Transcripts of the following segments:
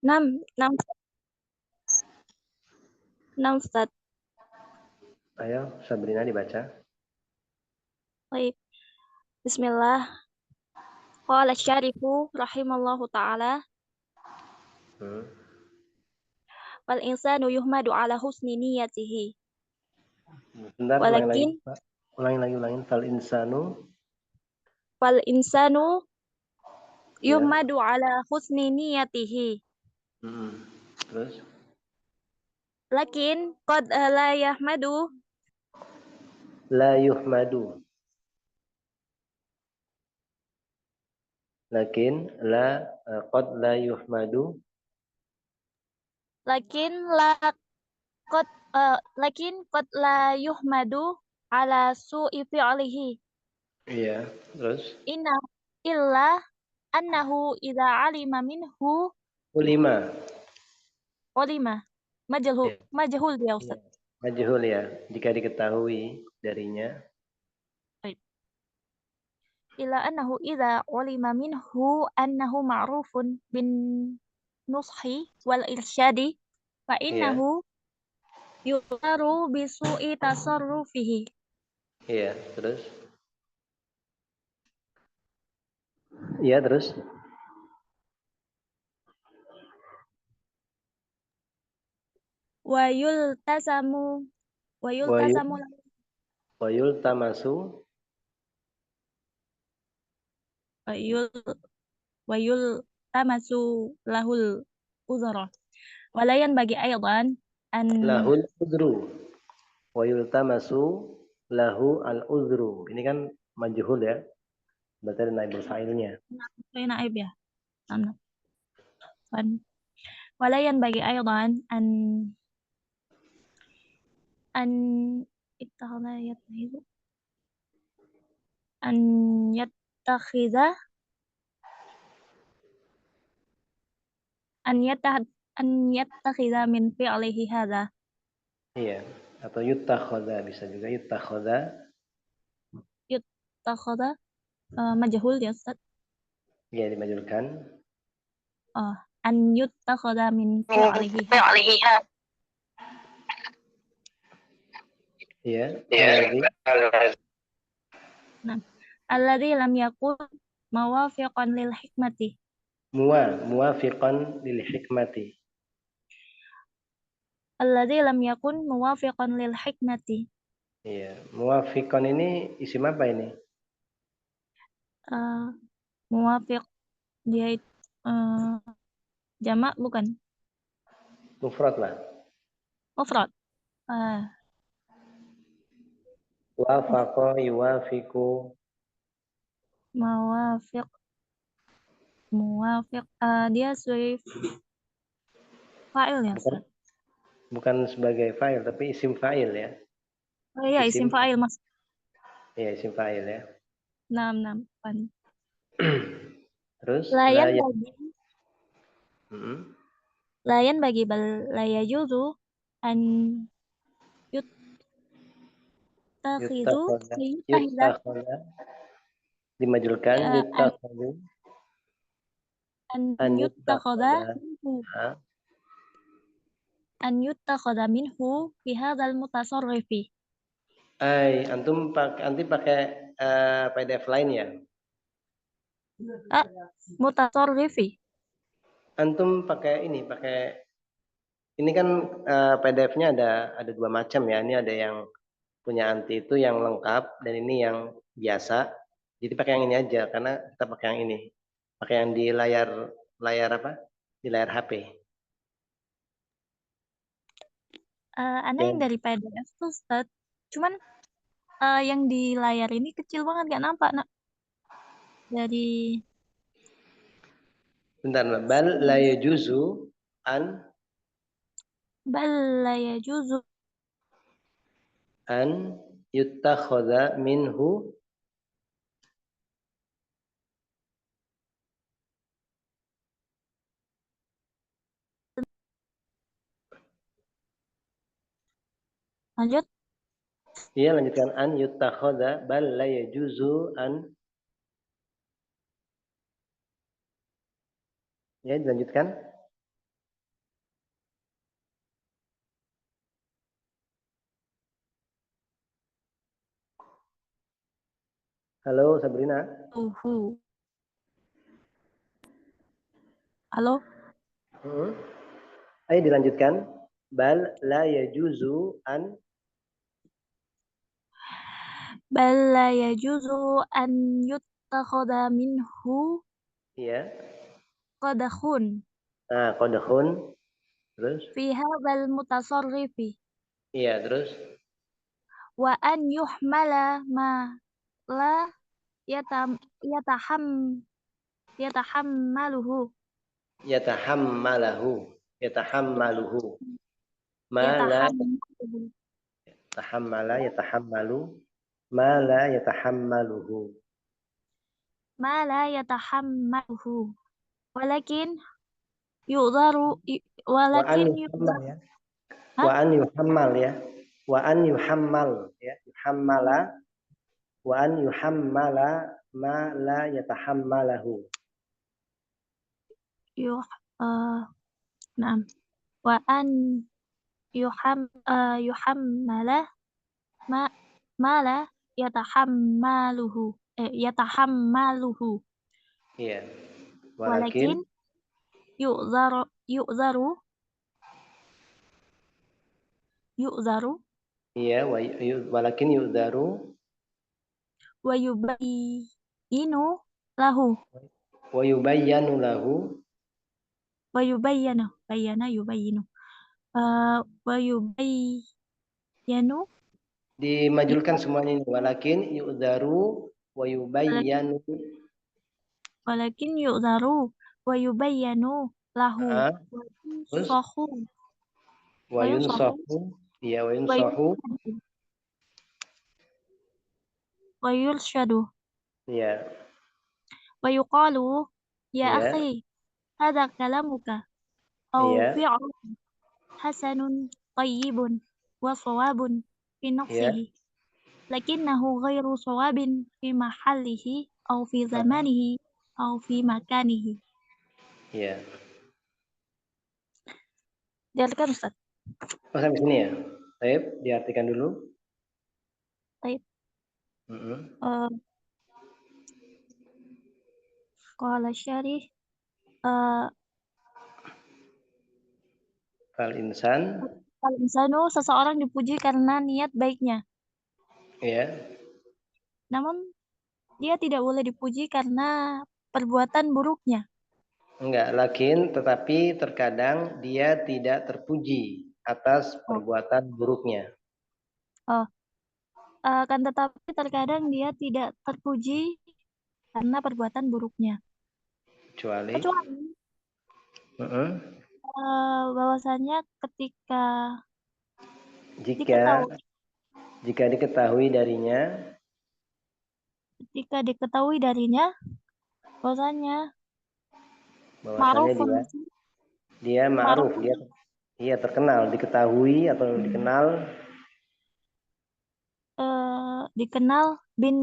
Enam, enam, enam, Ustaz. Ayo, Sabrina dibaca. Baik. Bismillah. Qala syarifu rahimallahu ta'ala. Wal insanu yuhmadu ala husni niyatihi. Bentar, Walakin ulangin. wal insanu Ya. yuhmadu ala husni niyatihi. Terus? Lakin qad la yahmadu. La yuhmadu. Lakin qad la yuhmadu. Lakin qad la yuhmadu ala su'i fi'lihi. Iya, terus? Inna illa annahu idza alima minhu Ulima. Majhul dia, Ustaz. Majhul ya, jika diketahui darinya. Ila annahu idza ulima minhu annahu ma'rufun bin nushi wal irsyadi fa innahu yuqaru bi su'i tasarrufihi. Iya, terus? Iya, terus? Wa yultasamu tamasu lahul uzra. Walayan bagi aydan an Lahul udru. Wa yultamasu lahu al udru. Ini kan majhul ya. Berarti ada naibul fa'ilnya. naib ya. Walayan bagi aydan an ittakhadha yattakhidu an yattakhidha an yattakhidha min fi'lihi hadha. Iya, atau yuttakhadha bisa juga yuttakhadha. Yuttakhadha majhul ya, Ustaz. Iya, dimajulkan. An yuttakhadha min fi'lihi. Iya. Nah, alladzi lam yakun muwafiqan lil hikmati. Muwafiqan lil hikmati. Alladzi lam yakun muwafiqan lil hikmati. Iya, muwafiqan ini isim apa ini? Muwafiq dia jamak bukan? Mufrad lah. Mufrad. Wafaqa yuwafiqu. Muwafiq dia sebagai fa'il ya, Ustaz? Bukan sebagai fa'il tapi isim fa'il ya. Oh iya, isim fa'il, Mas. Iya, isim fa'il ya. 6. Terus layan bagi bal laya juzu an yuttakhidha dimajulkan yuttakhidhu an yuttakhadha minhu fi hadzal mutasarrifi. Antum pakai PDF lain ya? Mutasarrifi. Antum pakai ini kan PDF-nya ada dua macam ya. Ini ada yang punya anti itu yang lengkap dan ini yang biasa. Jadi pakai yang ini aja karena kita pakai yang ini. Pakai yang di layar apa? Di layar HP. Yang dari PDF tuh, Ustaz. Cuman yang di layar ini kecil banget, gak nampak, Nak. Dari bentar, bal la yajuzu an yuttakhadha minhu lanjut. Iya, lanjutkan an yuttakhadha bal la yajuzu an. Ya, dilanjutkan. Halo Sabrina. Uhu. Halo. Ayo dilanjutkan. Bal la yajuzu an. Bal la yajuzu an yuttakhadha minhu Iya. qadakhun Nah, qadhun. Terus? fi hadzal mutasarrifi Iya, terus? wa an yuhmala ma la yatam yataham yatahammaluhu Yatahammalahu. Yatahammaluhu. Ma la yatahammaluhu yatahammala yatahammalu. Ma la yatahammaluhu. ma la yatahammaluhu walakin yu'dharu Wa an walakin yuhammal yu'dharu ya. hah Wa an yuhammal ya. Wa an yuhammal ya. Yuhammala. Wa an yuhammala ma la yatahammalahu. yuh na'am wa an yuhammala ma ma la yatahammaluhu Iya. Walakin walakin yu'zaru yu'zaru iya walakin yu'daru wa yubayyinu lahu wa yubayyanu lahu wa yubayyana bayyana yubayyinu wa yubayyanu dimajulkan semuanya ini walakin yu'daru wa walakin yubayyanu walakin yu'zaru wa yubayyanu lahu ah, wa terus yunsahu wa wa yunsahu yunsahu iya wa wa yunsahu yurshadu wa yurshadu iya wa yuqalu ya iya akhi hadha kalamuka au iya fi'lu hasanun tayyibun wa sawabun fi iya nafsihi lakinnahu ghairu sawabin fi mahallihi au fi ah, zamanihi au fi makanihi. iya Diartikan Ustaz. oh sampai sini ya baik diartikan dulu Baik. mm-hmm. Qala syarih uh, Fal insan kalau insanu seseorang dipuji karena niat baiknya. iya Namun dia tidak boleh dipuji karena perbuatan buruknya. enggak lakin tetapi terkadang dia tidak terpuji atas Oh, perbuatan buruknya oh. Akan tetapi terkadang dia tidak terpuji karena perbuatan buruknya. kecuali Kecuali mm-hmm. bahwasannya jika diketahui jika diketahui darinya ketika diketahui darinya bahwasannya bahwasannya ma'rufun dia ma'ruf ma'rufun dia terkenal diketahui atau dikenal dikenal bin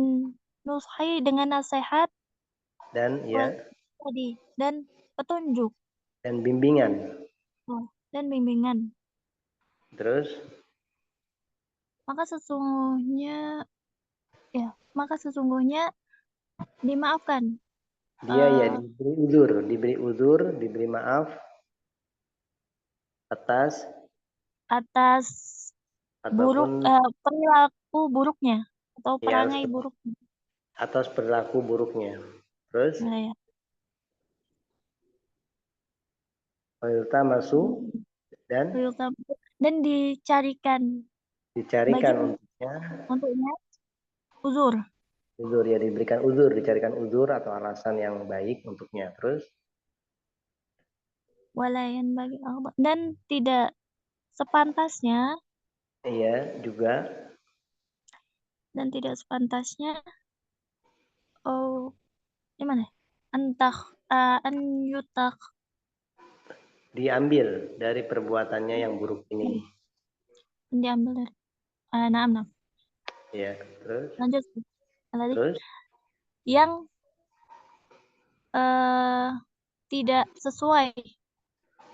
nushi dengan nasihat dan wal ya tadi dan petunjuk dan bimbingan dan bimbingan terus maka sesungguhnya maka sesungguhnya dimaafkan dia ya eh, diberi uzur diberi maaf atas atas buruk ataupun perilaku buruknya atau ya perangai buruknya. atas perilaku buruknya terus Nah, ya. Wilta masuk dan Dan dicarikan bagi dicarikan untuknya uzur uzur ya diberikan uzur dicarikan uzur atau alasan yang baik untuknya terus walayan bagi Allah dan tidak sepantasnya iya juga dan tidak sepantasnya oh gimana entah an yutak diambil dari perbuatannya yang buruk ini diambil dari naam naam ya terus lanjut tadi terus yang tidak sesuai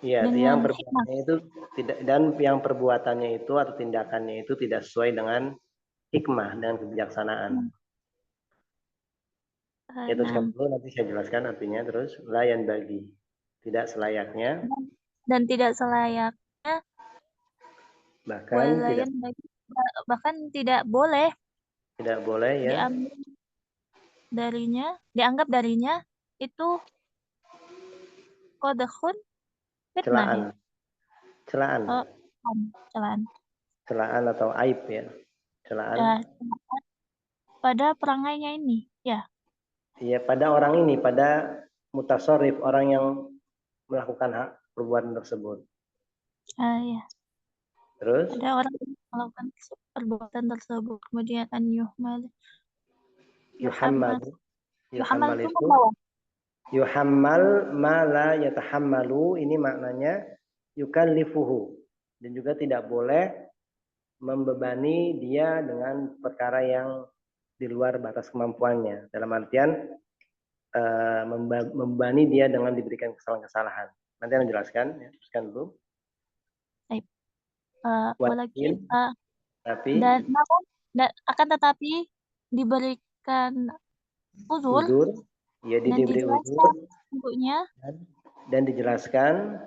iya yang dengan hikmah perbuatannya itu tidak dan yang perbuatannya itu atau tindakannya itu tidak sesuai dengan hikmah dan kebijaksanaan Ya teruskan Nah, dulu, nanti saya jelaskan artinya. Terus layan bagi, tidak selayaknya, dan tidak selayaknya bahkan walayan bagi bahkan tidak boleh ya diambil dianggap darinya itu qadhun fitnah ya. celaan, celaan, Oh, celaan. celaan atau aib ya, celaan. Ya, pada perangainya ini. Ya, Ya pada orang ini, pada mutasorif, orang yang melakukan hak perbuatan tersebut. ya. Terus Ada orang yang melakukan perbuatan tersebut kemudian an yuhammal, yuhammal yuhammal yuhammal itu itu membawa. yuhammal ma la yatahammalu, ini maknanya yukallifuhu, dan juga tidak boleh membebani dia dengan perkara yang di luar batas kemampuannya, dalam artian membebani dia dengan diberikan kesalahan-kesalahan. Nanti Anda jelaskan ya, teruskan dulu. Baik. Walakin, Walakin tapi dan namun akan tetapi diberikan uzur uzur, ya dan diberi uzur dijelaskan untuknya dan, dan dijelaskan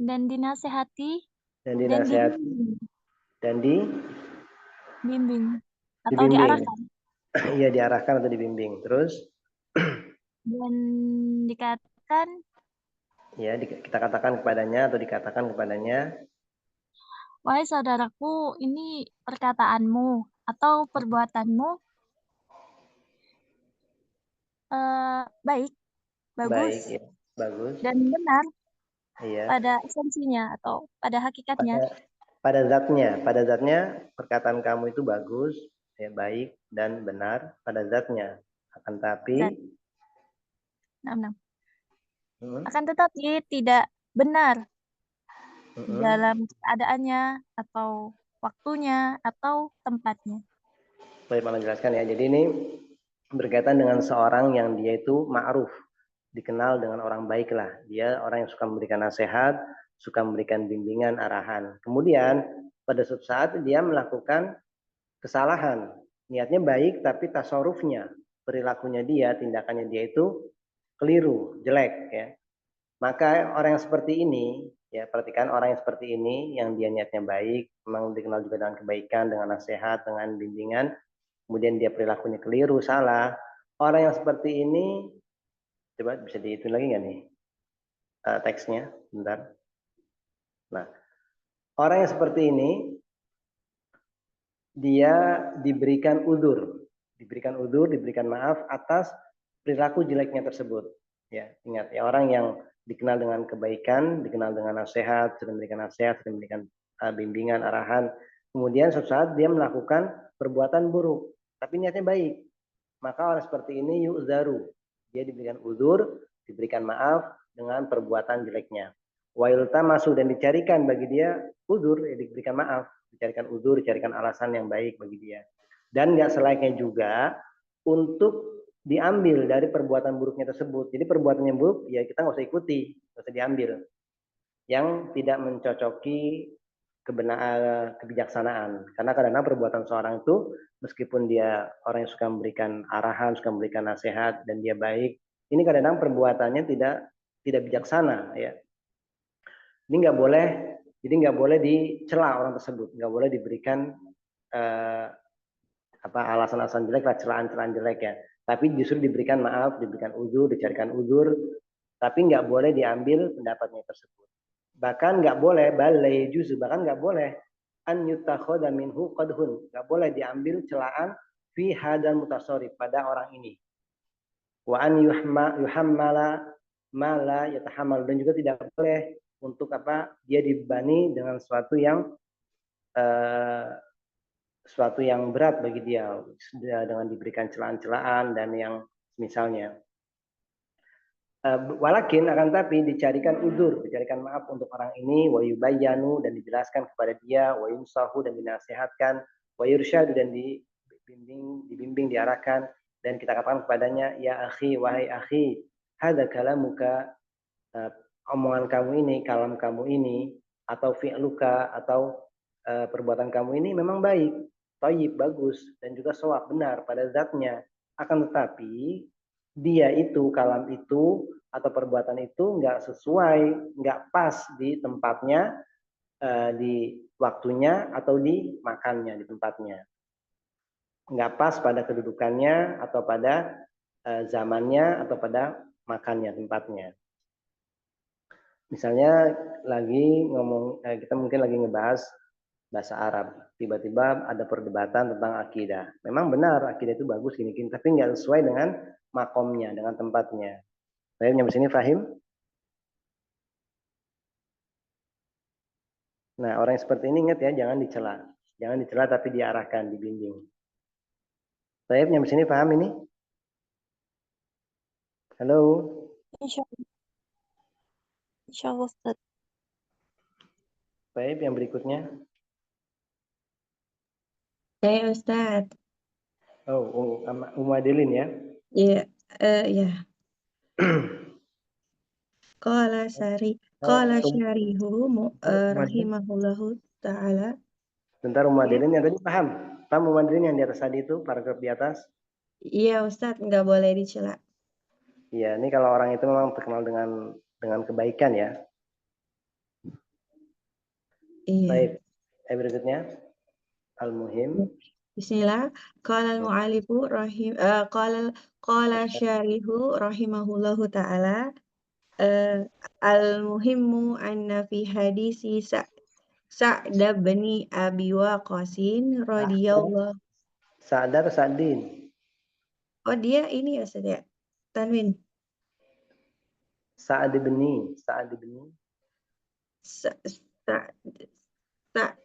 dan dinasehati dan dan dinasehati dan dibimbing atau dibimbing. diarahkan Iya, diarahkan atau dibimbing. Terus dan dikatakan, ya kita katakan kepadanya atau dikatakan kepadanya, wahai saudaraku, ini perkataanmu atau perbuatanmu baik, bagus, baik ya, bagus. dan benar Iya, pada esensinya atau pada hakikatnya. pada pada zatnya perkataan kamu itu bagus, ya, baik dan benar pada zatnya. Akan Dan, tapi nah, hmm, akan tetapi tidak benar hmm, dalam keadaannya atau waktunya atau tempatnya. boleh Mama jelaskan ya. Jadi ini berkaitan dengan seorang yang dia itu ma'ruf, dikenal dengan orang baik lah. Dia orang yang suka memberikan nasihat, suka memberikan bimbingan, arahan. Kemudian pada suatu saat dia melakukan kesalahan. Niatnya baik tapi tasarufnya, perilakunya dia, tindakannya dia itu keliru, jelek ya. Maka orang yang seperti ini, ya perhatikan orang yang seperti ini yang dia niatnya baik, memang dikenal juga dengan kebaikan, dengan nasihat, dengan bimbingan, kemudian dia perilakunya keliru, salah. Orang yang seperti ini, coba bisa dihitung lagi nggak nih teksnya, bentar. Nah, orang yang seperti ini dia diberikan udur, diberikan maaf atas perilaku jeleknya tersebut. Ya, ingat ya, orang yang dikenal dengan kebaikan, dikenal dengan nasihat, sering memberikan nasihat, sering memberikan bimbingan, arahan. Kemudian suatu saat dia melakukan perbuatan buruk, tapi niatnya baik. Maka orang seperti ini yu'zaru. Dia diberikan udur, diberikan maaf dengan perbuatan jeleknya. Wa yultamasu, dan dicarikan bagi dia udur, ya diberikan maaf, dicarikan udur, dicarikan alasan yang baik bagi dia. Dan nggak selayaknya juga untuk diambil dari perbuatan buruknya tersebut. Jadi perbuatan yang buruk ya kita nggak usah ikuti, nggak usah diambil. Yang tidak mencocoki kebijaksanaan. Karena kadang-kadang perbuatan seorang itu meskipun dia orang yang suka memberikan arahan, suka memberikan nasihat dan dia baik, ini kadang-kadang perbuatannya tidak bijaksana ya. Ini nggak boleh dicela orang tersebut, nggak boleh diberikan eh, alasan-alasan jelek lah, celaan-celaan jelek ya. Tapi justru diberikan maaf, diberikan uzur, dicarikan uzur, tapi nggak boleh diambil pendapatnya tersebut. Bahkan nggak boleh, balai justru bahkan nggak boleh an yutakhoda minhu qadhun, nggak boleh diambil celaan fi hadal mutasarrif pada orang ini. Wa an yuhammala mala yatahammal, dan juga tidak boleh untuk dia dibebani dengan eh, sesuatu yang berat bagi dia dengan diberikan celaan-celaan dan yang misalnya. Walakin akan tapi dicarikan udur, dicarikan maaf untuk orang ini, wa yubayyanu, dan dijelaskan kepada dia, wa yunsahu, dan dinasehatkan, wa yursyadu, dan dibimbing, diarahkan, dan kita katakan kepadanya, ya akhi, wahai akhi, hadza kalamuka, omongan kamu ini, kalam kamu ini, atau fi'luka, atau perbuatan kamu ini memang baik, thayyib, bagus, dan juga shawab, benar pada zatnya. Akan tetapi dia itu, kalam itu atau perbuatan itu nggak sesuai, nggak pas di tempatnya, di waktunya atau di makannya, di tempatnya. Nggak pas pada kedudukannya atau pada zamannya atau pada makannya, tempatnya. Misalnya lagi ngomong, kita mungkin lagi ngebahas bahasa Arab, tiba-tiba ada perdebatan tentang akidah. Memang benar akidah itu bagus gini-gini, tapi nggak sesuai dengan makomnya, dengan tempatnya. Saya nyampe sini paham? Nah, orang yang seperti ini ingat ya, jangan dicela. Jangan dicela tapi diarahkan, dibimbing. Saya nyampe sini paham ini? Halo? Insya Insya Allah, Ustaz. Baik, yang berikutnya. Saya Ustadz. Oh, Umadelin ya. Iya, ya. Qala syarihu rahimahullahu ta'ala. Bentar Umadelin yang tadi paham? Paham Umadelin yang di atas tadi itu, paragraf di atas? Iya Ustadz, nggak boleh dicela. Iya, ini kalau orang itu memang terkenal dengan kebaikan ya. Iya. Baik, berikutnya Al-Muhim. Bismillah. Qala al-mu'alifu qala syarihu rahimahullahu ta'ala. Al-muhimmu anna fi hadisi Sa'da bin Abi Waqqasin radhiyallahu. Sa'dar Sa'din. Oh dia ini ya Ustadz ya. Tanwin. Sa'd bin.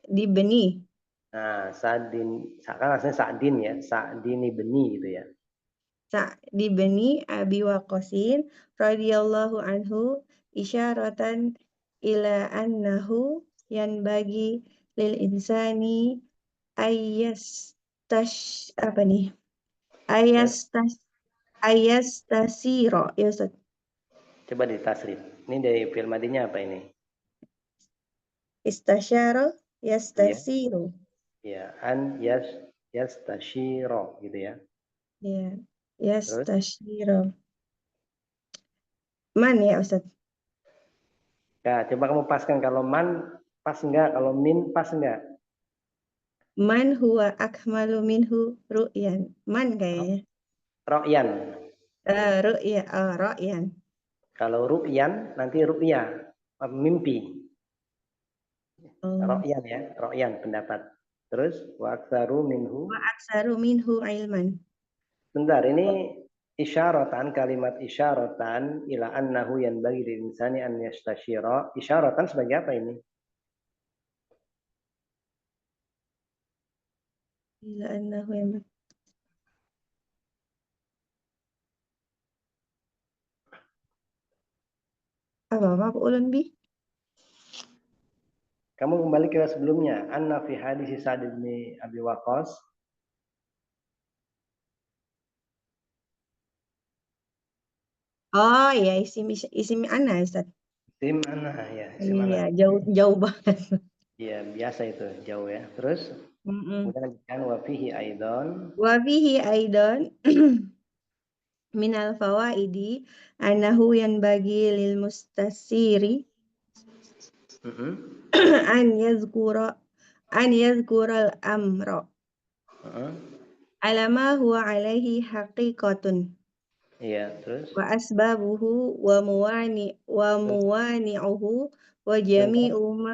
Di benih. Nah, Sa'din, kan aslinya Sa'din ya, Sa'dini beni gitu ya. Di beni Abi Waqqasin radhiyallahu anhu isyaratan ila annahu yanbagi lil insani ayas tasiro ya Ustaz. Coba ditasrif. Ini dari fi'il madinya apa ini? Istasyara yastasiru. Ya, yastashiro gitu ya. Ya, Terus yastashiro. Man ya Ustaz. ya, coba kamu paskan, kalau man pas enggak, kalau min pas enggak? Man huwa akmalu minhu ru'yan. Man kayaknya. Ro'yan. Ro'yan. Kalau ru'yan nanti ru'ya, mimpi. Ro'yan ya, ro'yan pendapat. Terus wa aktsaru minhu ilman. Bentar, ini isyaratan, kalimat isyaratan ila annahu yanbaghi lil insani an yastashira. Isyaratan sebagai apa ini? Ila annahu yanbaghi. Apa ulun bi? Kamu kembali ke sebelumnya. Anna fi hadis Sa'd bin Abi Waqqas. Oh ya, isim ana Ustaz. Isim ana ya, isim ana. Iya, jauh banget. Iya, biasa itu, jauh ya. Terus kemudian lanjutkan wa fihi aidan. Wa fihi aidan minal fawaidi annahu yanbaghi lil mustasiri an yazkura al amra ala ma huwa alaihi haqiqatun. Iya, terus Wa asbabuhu wa muwani'uhu wa jami'u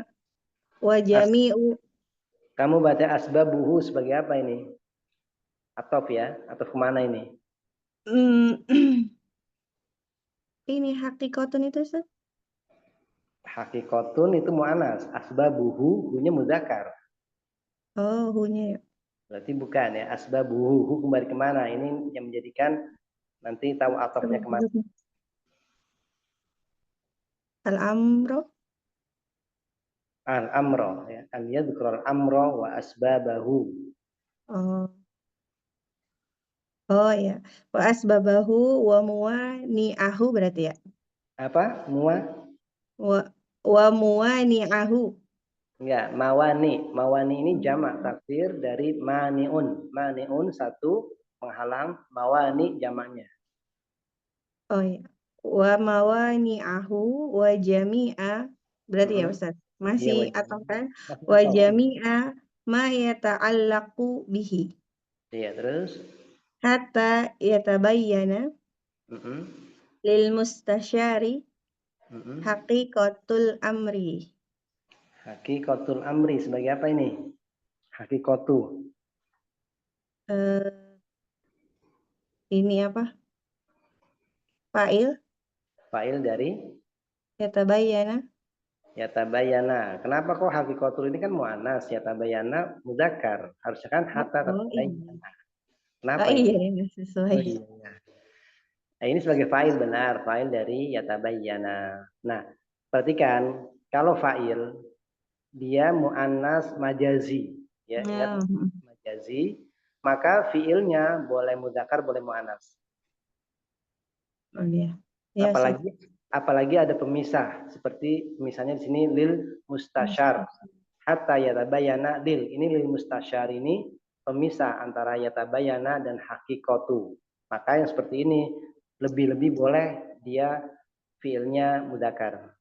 kamu baca asbabuhu sebagai apa ini? Atof ya, atau kemana ini? Ini haqiqatun itu Ustaz? Hakikotun itu mu'anas, asbabuhu hunya muzakkar. Oh, hunya ya. Berarti bukan ya, asbabuhu kembali kemana? Ini yang menjadikan nanti tahu atofnya kemana. Al-amro. Al-amro ya, an yadhkur al-amro wa asbabahu. Oh ya, wa asbabahu wa muwani'ahu berarti ya. Apa? Wa muwani'ahu. Enggak, mawani. Mawani ini jamak takdir dari maniun. Maniun satu, penghalang, mawani jamaknya. Oh ya. Wa mawani'ahu wa jami'a. Berarti ya Ustaz. Iya, Masih wajib. atau kan? Masih Wa atau. jami'a ma yata'allaqu bihi. Iya, terus. Hatta yatabayyana Mm-mm. lil mustasyari Mm-mm. haqiqatul amri. Hakikotul amri sebagai apa ini? Hakikotu. Eh, ini apa? Fa'il Fa'il dari yatabayyana. yatabayana. Kenapa kok hakikotul ini kan mu'anas, yatabayana mudzakkar. Harusnya kan hatta Oh iya. tatabayana. Oh Kenapa iya, ini? nggak sesuai. Oh iya. Nah, ini sebagai fa'il benar, fa'il dari yatabayyana. Nah, perhatikan kalau fa'il dia mu'annas majazi, ya ingat Ya. majazi, maka fi'ilnya boleh mudzakkar, boleh mu'annas. Oh iya. Ya, Ustaz. Apalagi ada pemisah seperti misalnya di sini lil mustasyar hatta yatabayana lil, ini lil mustasyar ini pemisah antara yatabayana dan hakikotu. Maka yang seperti ini lebih-lebih boleh dia fiilnya mudzakkar.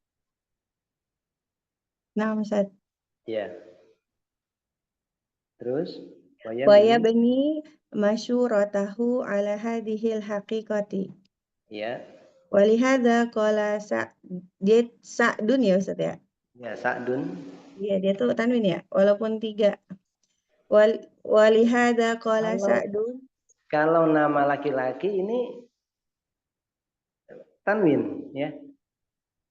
Nah, Ustaz. Ya. Terus Wa yabni masyuratahu ala hadhil haqiqati. ya. Walihada qala Sa'dun ya Ustaz ya. Ya, Sa'dun. Iya, dia tuh tanwin ya, walaupun 3. Walihada qala Sa'dun. Kalau nama laki-laki ini tanwin ya.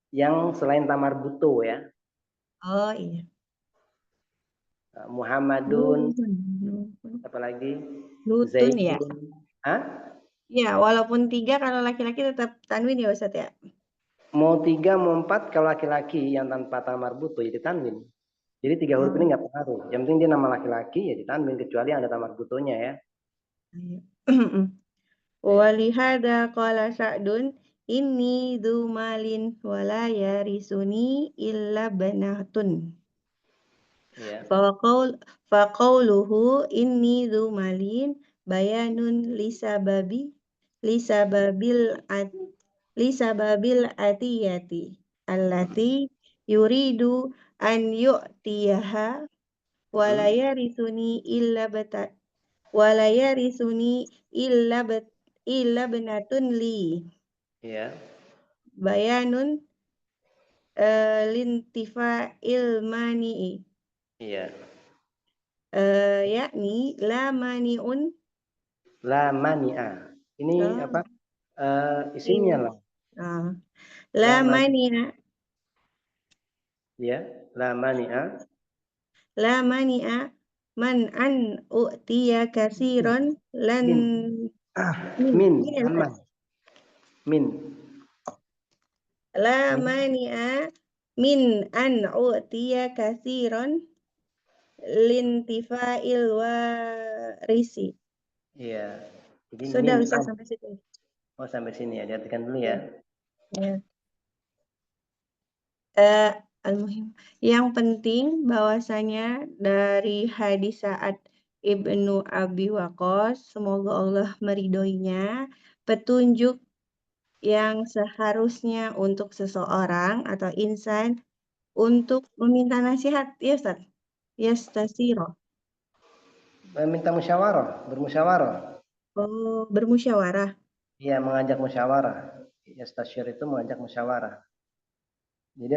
Yang selain tamar buto ya. Oh iya. Muhammadun, apalagi Lutun ya. Zaidun. Hah? Ya, walaupun 3 kalau laki-laki tetap tanwin ya Ustaz ya. Mau 3 mau 4 kalau laki-laki yang tanpa tamar buto jadi tanwin. Jadi 3 huruf ini nggak pengaruh. Yang penting dia nama laki-laki ya ditanwin kecuali ada tamar butonya ya. Walihada qala Sa'dun inni dzu malin wala yarisuni illa banatun. Iya. Faqauluhu inni dzu malin bayanun lisababil atiyati allati yuridu an yu'tiyaha wala yarisuni illa benatun li. Iya. Bayanun lintifa ilmani'i. Iya. Yakni la mani'un. La mani'a. Ini apa? Isimnya Ini. lah. La mani'a. Ya, la mani'a. La mani'a man an u'tiya kasiron lan Min. ya, Aman. Min. La mani'a min an u'tiya kasiron lintifa'il warisi. Iya. Jadi Sudah min. Ustaz sampai situ. Oh, sampai sini ya. Diartikan dulu ya. Ya. Al-muhim. Yang penting bahwasanya dari hadis Sa'ad Ibnu Abi Waqqas, semoga Allah meridhoinya, petunjuk yang seharusnya untuk seseorang atau insan untuk meminta nasihat, ya Ustaz. Yastasiro. Minta musyawarah, bermusyawarah. Oh, bermusyawarah. Iya, mengajak musyawarah. Yastasyir itu mengajak musyawarah. Jadi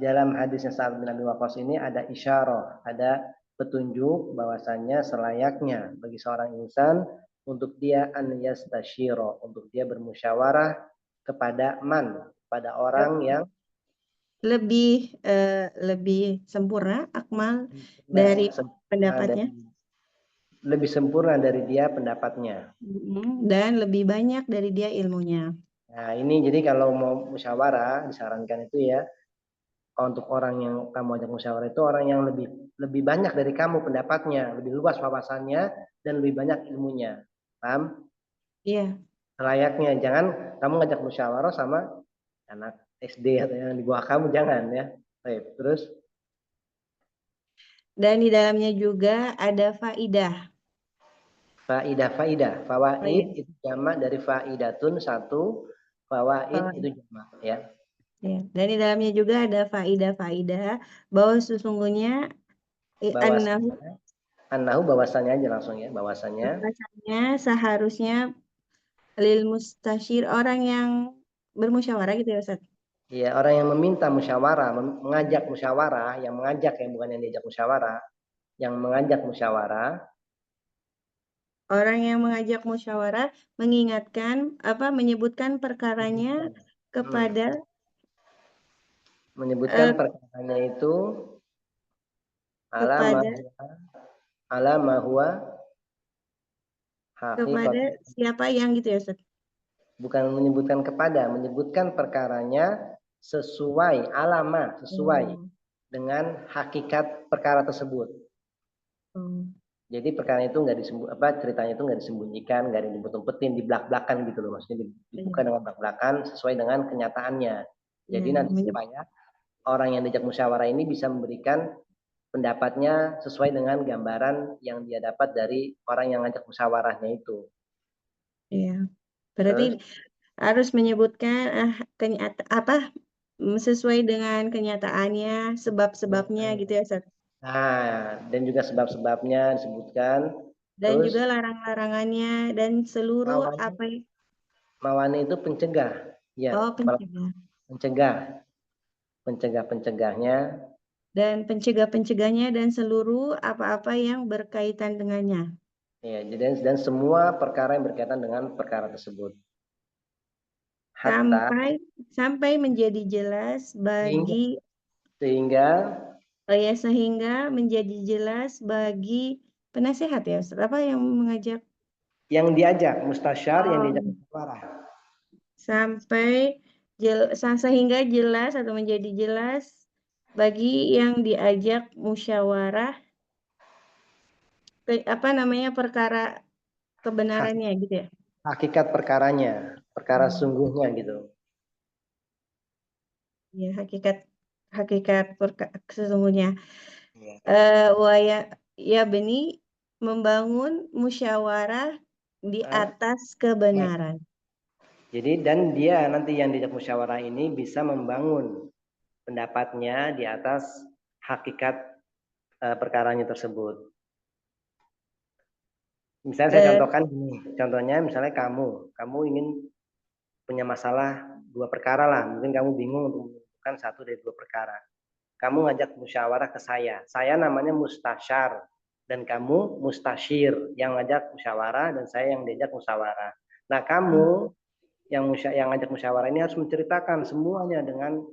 dalam hadisnya Sa'ad bin Abi Waqqas ini ada isyarah, ada petunjuk bahwasannya selayaknya bagi seorang insan untuk dia an yastasyira, untuk dia bermusyawarah kepada pada orang yang lebih sempurna, akmal dari pendapatnya. lebih sempurna dari dia pendapatnya. Dan lebih banyak dari dia ilmunya. Nah, ini jadi kalau mau musyawarah disarankan itu ya, untuk orang yang kamu ajak musyawarah itu orang yang lebih banyak dari kamu pendapatnya, lebih luas wawasannya dan lebih banyak ilmunya. Paham? Iya. Selayaknya jangan kamu ngajak musyawarah sama anak SD atau yang di bawah kamu, jangan ya. Baik, terus Dan di dalamnya juga ada faidah. Faidah. Fawaid Faid. itu jamak dari faidatun satu, fawaid Fawaid. itu jamak ya. Ya. Dan di dalamnya juga ada faidah bahwa sesungguhnya annahu Annahu bahwasanya aja langsung ya, bahwasanya seharusnya lil mustasyir orang yang bermusyawarah gitu ya Ustaz. ya orang yang meminta musyawarah, mengajak musyawarah, yang mengajak ya bukan yang diajak musyawarah, yang mengajak musyawarah. Orang yang mengajak musyawarah mengingatkan menyebutkan perkaranya kepada menyebutkan perkaranya itu kepada alama huwa haqiqat. siapa yang gitu ya Ustaz. Bukan menyebutkan perkaranya sesuai dengan hakikat perkara tersebut. Jadi perkara itu ceritanya itu nggak disembunyikan, nggak diumpet-umpetin, dibelak-belakan gitu loh, maksudnya dibuka dengan belak-belakan sesuai dengan kenyataannya. Jadi nanti supaya orang yang diajak musyawarah ini bisa memberikan pendapatnya sesuai dengan gambaran yang dia dapat dari orang yang ngajak musyawarahnya itu. Iya. Berarti harus menyebutkan sesuai dengan kenyataannya, sebab-sebabnya gitu ya Ustaz. Nah, dan juga sebab-sebabnya disebutkan. Dan Terus juga larang-larangannya dan seluruh mawani itu pencegah. Ya, pencegah. Pencegahnya. Dan pencegahnya dan seluruh apa-apa yang berkaitan dengannya. Ya, dan semua perkara yang berkaitan dengan perkara tersebut. Sampai menjadi jelas bagi sehingga menjadi jelas bagi penasehat ya Ustaz. Apa yang mengajak? Yang diajak mustasyar, yang diajak musyawarah. Sehingga jelas atau menjadi jelas bagi yang diajak musyawarah perkara kebenarannya gitu ya. Hakikat perkaranya, perkara sungguhnya gitu. Ya, hakikat sesungguhnya. Beni membangun musyawarah di atas kebenaran. Jadi dan dia nanti yang diajak musyawarah ini bisa membangun pendapatnya di atas hakikat perkaranya tersebut. Misalnya saya contohkan gini, contohnya misalnya kamu ingin punya masalah 2 perkara lah, mungkin kamu bingung untuk menentukan 1 dari 2 perkara. Kamu ngajak musyawarah ke saya namanya mustasyar dan kamu mustasyir yang ngajak musyawarah dan saya yang diajak musyawarah. Nah kamu yang ngajak musyawarah ini harus menceritakan semuanya dengan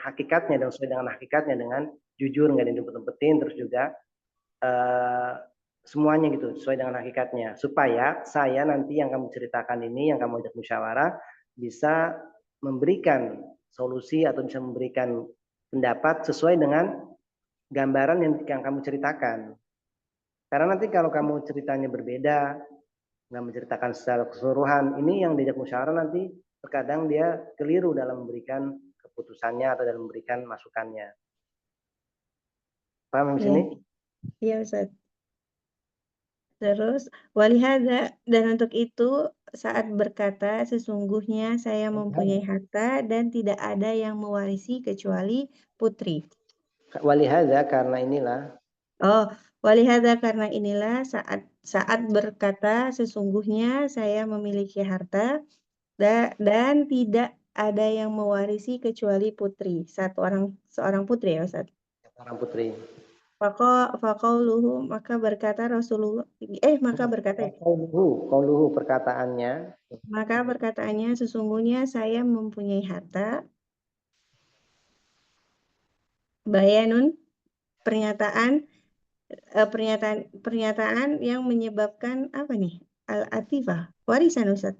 hakikatnya dan sesuai dengan hakikatnya dengan jujur, nggak diumpet-umpetin, terus juga semuanya gitu sesuai dengan hakikatnya supaya saya nanti yang kamu ceritakan ini yang kamu ajak musyawarah bisa memberikan solusi atau bisa memberikan pendapat sesuai dengan gambaran yang kamu ceritakan. Karena nanti kalau kamu ceritanya berbeda, nggak menceritakan secara keseluruhan, ini yang diajak musyawarah nanti terkadang dia keliru dalam memberikan keputusannya atau dalam memberikan masukannya. Paham di sini? Iya Ustaz. Terus walihada, dan untuk itu saat berkata sesungguhnya saya mempunyai harta dan tidak ada yang mewarisi kecuali putri. Walihada karena inilah. Walihada karena inilah saat berkata sesungguhnya saya memiliki harta dan tidak ada yang mewarisi kecuali putri. Seorang putri ya Ustaz. Seorang putri. Faqauluhu maka berkata Rasulullah Qauluhu perkataannya. Maka perkataannya sesungguhnya saya mempunyai harta. Bayanun pernyataan yang menyebabkan apa nih? Al-atifah, warisan Ustaz.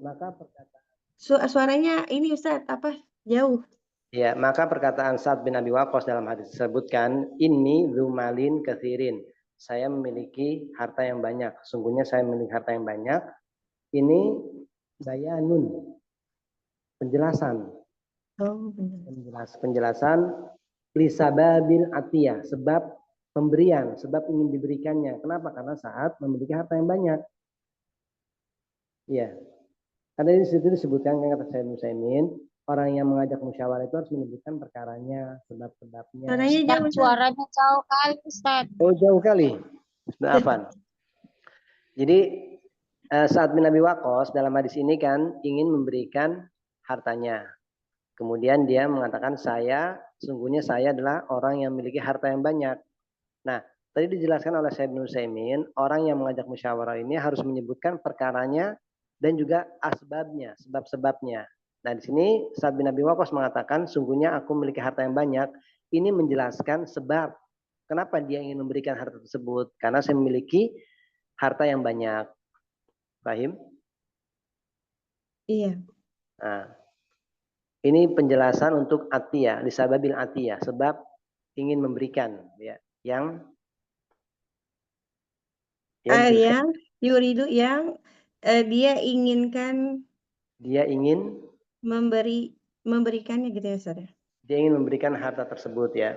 Maka perkataan Suaranya ini Ustaz jauh. Ya, maka perkataan Sa'ad bin Abi Waqqas dalam hadis disebutkan, inni dzumalin katsirin. Saya memiliki harta yang banyak. Sungguhnya saya memiliki harta yang banyak. Ini bayanun. Penjelasan. Penjelasan lisababil atiyah, sebab pemberian, sebab ingin diberikannya. Kenapa? Karena saat memiliki harta yang banyak. Iya. Karena di situ disebutkan kata Syekh Nusaimin, orang yang mengajak musyawarah itu harus menyebutkan perkaranya, sebab-sebabnya. Suaranya Ustaz, jauh, Ustaz. suaranya jauh kali, Ustaz. Oh, jauh kali. Maafan. Jadi Sa'ad bin Abi Waqqas dalam hadis ini kan ingin memberikan hartanya. Kemudian dia mengatakan sungguhnya saya adalah orang yang memiliki harta yang banyak. Nah, tadi dijelaskan oleh Syekh Nusaimin, orang yang mengajak musyawarah ini harus menyebutkan perkaranya dan juga asbabnya, sebab-sebabnya. Nah, di sini Sa'ad bin Abi Waqqas mengatakan, sungguhnya aku memiliki harta yang banyak. Ini menjelaskan sebab kenapa dia ingin memberikan harta tersebut. Karena saya memiliki harta yang banyak. Fahim? Iya. Nah, ini penjelasan untuk atiyah, lisababil atiyah, sebab ingin memberikan, ya, yang Yang yuridu yang dia inginkan dia ingin memberikannya gitu ya, Ustaz ya, dia ingin memberikan harta tersebut ya.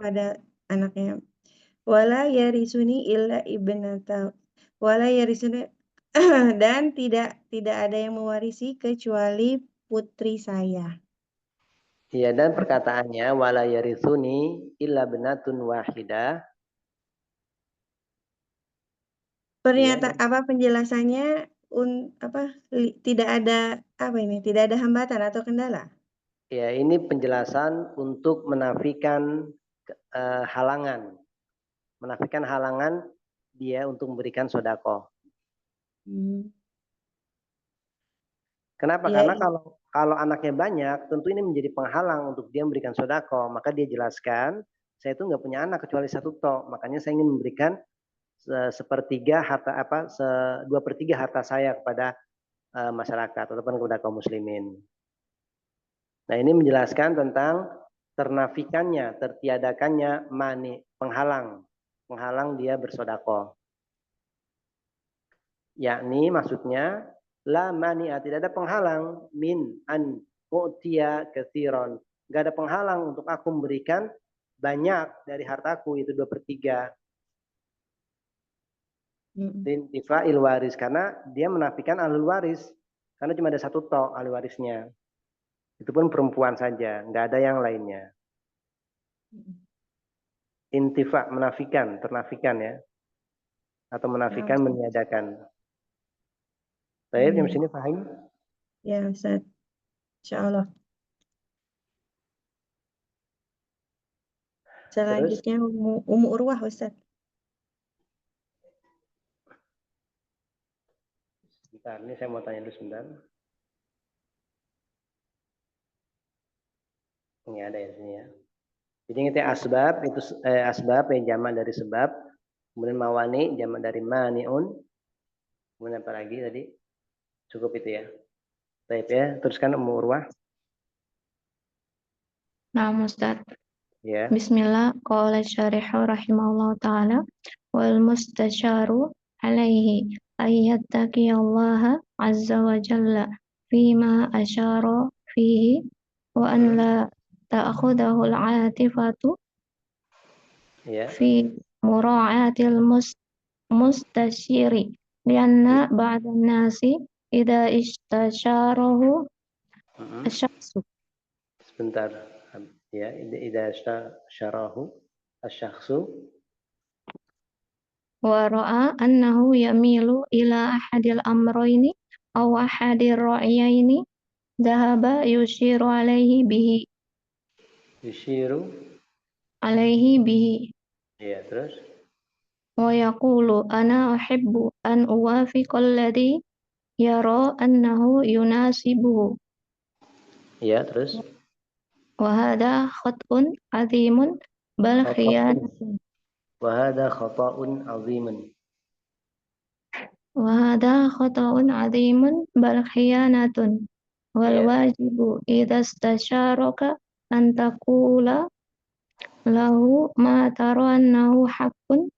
pada anaknya. Wala yarisuni illa ibnata. Wala yarisuni dan tidak ada yang mewarisi kecuali putri saya. Iya, dan perkataannya wala yaritsuni illa binatun wahidah. Apa penjelasannya tidak ada tidak ada hambatan atau kendala. Ya, ini penjelasan untuk menafikan halangan. Menafikan halangan dia untuk memberikan sodako. Kenapa? Ya, Karena kalau anaknya banyak, tentu ini menjadi penghalang untuk dia memberikan sodako. Maka dia jelaskan, saya itu nggak punya anak kecuali satu tok. Makanya saya ingin memberikan sepertiga harta dua per tiga harta saya kepada masyarakat ataupun kepada kaum muslimin. Nah, ini menjelaskan tentang ternafikannya, tertiadakannya penghalang dia bersodako. Yakni maksudnya la mani'a, tidak ada penghalang min an u'tiya katsiran. Enggak ada penghalang untuk aku memberikan banyak dari hartaku, itu 2/3. Intifa'il waris, karena dia menafikan ahlul waris. Karena cuma ada satu tok ahli warisnya. Itu pun perempuan saja, enggak ada yang lainnya. Intifa, menafikan, ternafikan ya. Atau menafikan, meniadakan. Baik, yang sini paham? Ya, Ustaz. Insyaallah. Selanjutnya Ummu Urwah, Ustaz. Bentar, ini saya mau tanya dulu sebentar. Ini ada ya sini ya. Jadi ini asbab, itu asbab yang jamak dari sebab. Kemudian mawani, jamak dari mani'un. Kemudian apa lagi tadi? Cukup itu ya. Baik ya, teruskan Ummu Urwah. Nah, Ustaz. Ya. Bismillah, qala syarihu rahimahullah ta'ala, wal mustasyaru alaihi ayyattaqiyallaha azza wa jalla fima asyara fihi wa an la ta'khudahu al-'atifatu fi mura'atil mustasyiri lianna ba'dan nasi idza istasyarahu asy-syakhsu. Sebentar ya, idza syarahu asy-syakhsu wa ra'a annahu yamilu ila ahadil amrayni aw ahadir ra'yaini dhahaba yushiru alaihi bihi ya, terus wa yaqulu ana uhibbu an uwafiqa alladhi yara annahu yunasibuhu ya, terus wa hadha khat'un 'azimun bal khiyanatun wa hadha khata'un 'azimun bal khiyanatun wal wajibu idza istasyaraka an taqula lahu ma tara annahu haqqun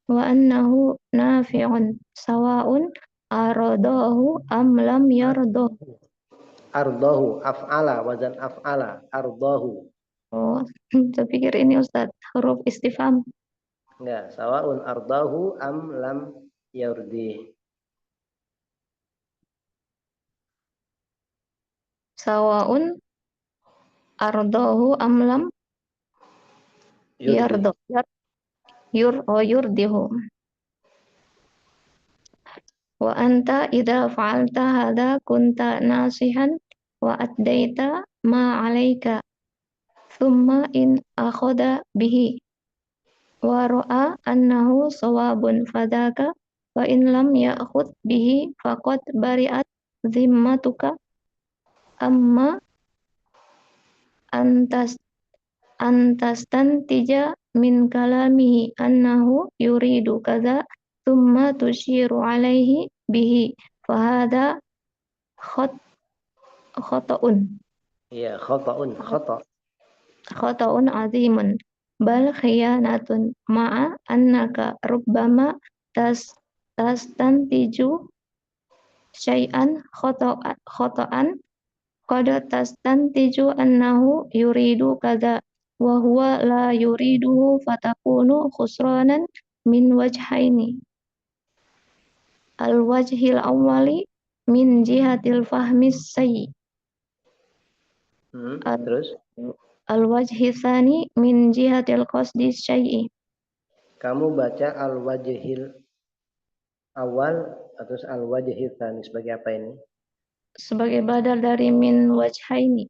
wa annahu nafi'un sawa'un aradahu am lam yardahu. Ardahu, af'ala, wazan af'ala, ardahu. Oh, saya pikir ini Ustaz, huruf istifham. Enggak, sawaun ardahu am lam yurdi. Sawaun ardahu amlam Yurdi. yurdihu. Wa anta idza fa'alta hadza kunta nasihan wa addaita ma 'alaika. Thumma in akhadha bihi wa ra'a annahu shawabun fadaka wa in lam ya'khudh bihi faqad bari'at zimmatuka amma antastantija min kalamihi annahu yuridu kadza thumma tushiru alaihi bihi fahada khata'un Iya, khata'un azimun bal khiyanatun ma'a annaka rubbama tastantiju syai'an khata'an qad tastantiju annahu yuridu kadza wa huwa la yuriduhu fatakunu khusranan min wajhaini. Al-wajhil awwali min jihatil fahmis sayyi. Terus Al-wajhi tsani min jihatil qasdi syai'i. kamu baca al-wajhil awal atau al-wajhil tsani sebagai apa ini? Sebagai badal dari min wajhaini.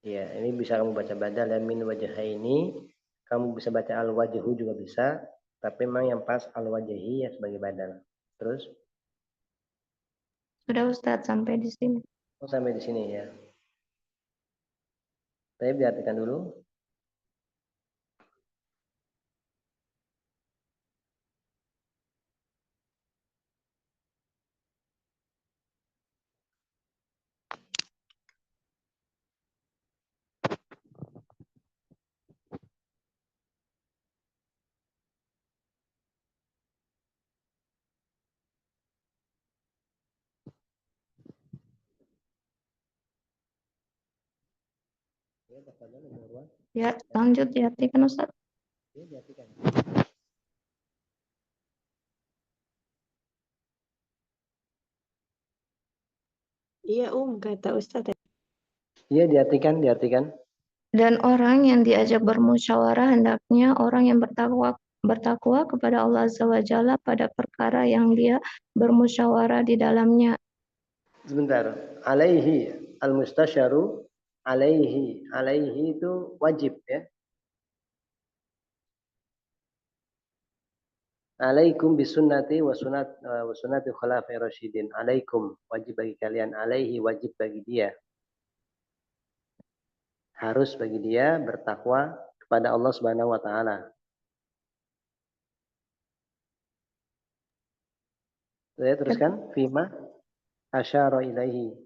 Ya, ini bisa kamu baca badal dan min wajhaini. Kamu bisa baca al-wajhu juga bisa, tapi memang yang pas al-wajhi ya sebagai badal. Terus? Sudah Ustadz sampai di sini. Oh, sampai di sini ya. Saya perhatikan dulu. Ya, lanjut diartikan Ustadz. Iya, kata Ustadz. Iya, diartikan. Dan orang yang diajak bermusyawarah hendaknya orang yang bertakwa kepada Allah Azza wa Jalla pada perkara yang dia bermusyawarah di dalamnya. Sebentar. Alaihi al-mustasyaru alaihi itu wajib ya. Alaikum bisunnati wa sunnati khulafai rasyidin. Alaikum wajib bagi kalian, alaihi wajib bagi dia. Harus bagi dia bertakwa kepada Allah Subhanahu wa taala. Saya teruskan fima asyara ilaihi.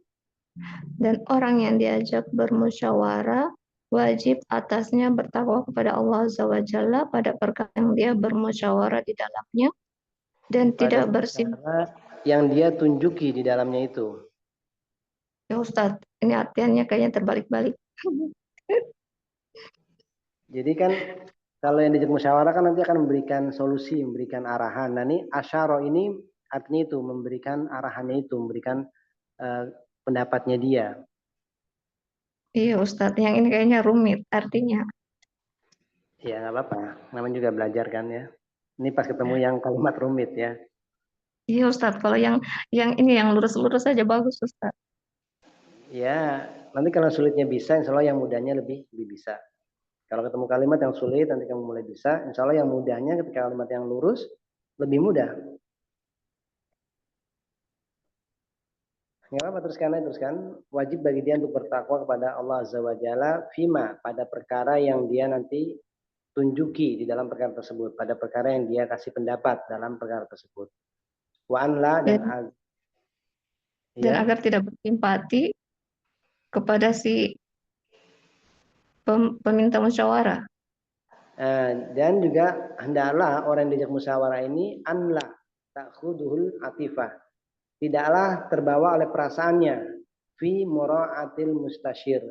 Dan orang yang diajak bermusyawarah wajib atasnya bertakwa kepada Allah Azza wa Jalla pada perkara yang dia bermusyawarah di dalamnya dan Pada tidak bersifat. yang dia tunjuki di dalamnya itu. Ya Ustadz, ini artiannya kayaknya terbalik-balik. Jadi kan kalau yang diajak musyawarah kan nanti akan memberikan solusi, memberikan arahan. Nah ini asyara ini artinya itu memberikan arahannya itu, memberikan pendapatnya dia. Iya Ustadz, yang ini kayaknya rumit artinya. Ya nggak apa-apa, namanya juga belajar kan ya. Ini pas ketemu yang kalimat rumit ya. Iya Ustadz, kalau yang ini yang lurus-lurus saja bagus Ustadz. Ya, nanti kalau sulitnya bisa, insya Allah yang mudahnya lebih bisa. Kalau ketemu kalimat yang sulit, nanti kamu mulai bisa. Insya Allah yang mudahnya ketika kalimat yang lurus, lebih mudah. Nggak apa, teruskan. Wajib bagi dia untuk bertakwa kepada Allah Azza wa Jalla fima, pada perkara yang dia nanti tunjuki di dalam perkara tersebut, pada perkara yang dia kasih pendapat dalam perkara tersebut. Wa anla dan agar tidak bersimpati kepada si peminta musyawarah. Dan juga hendaklah orang yang diajak musyawarah ini anla ta'khuduhul atifah, tidaklah terbawa oleh perasaannya fi mura'atil mustasyir,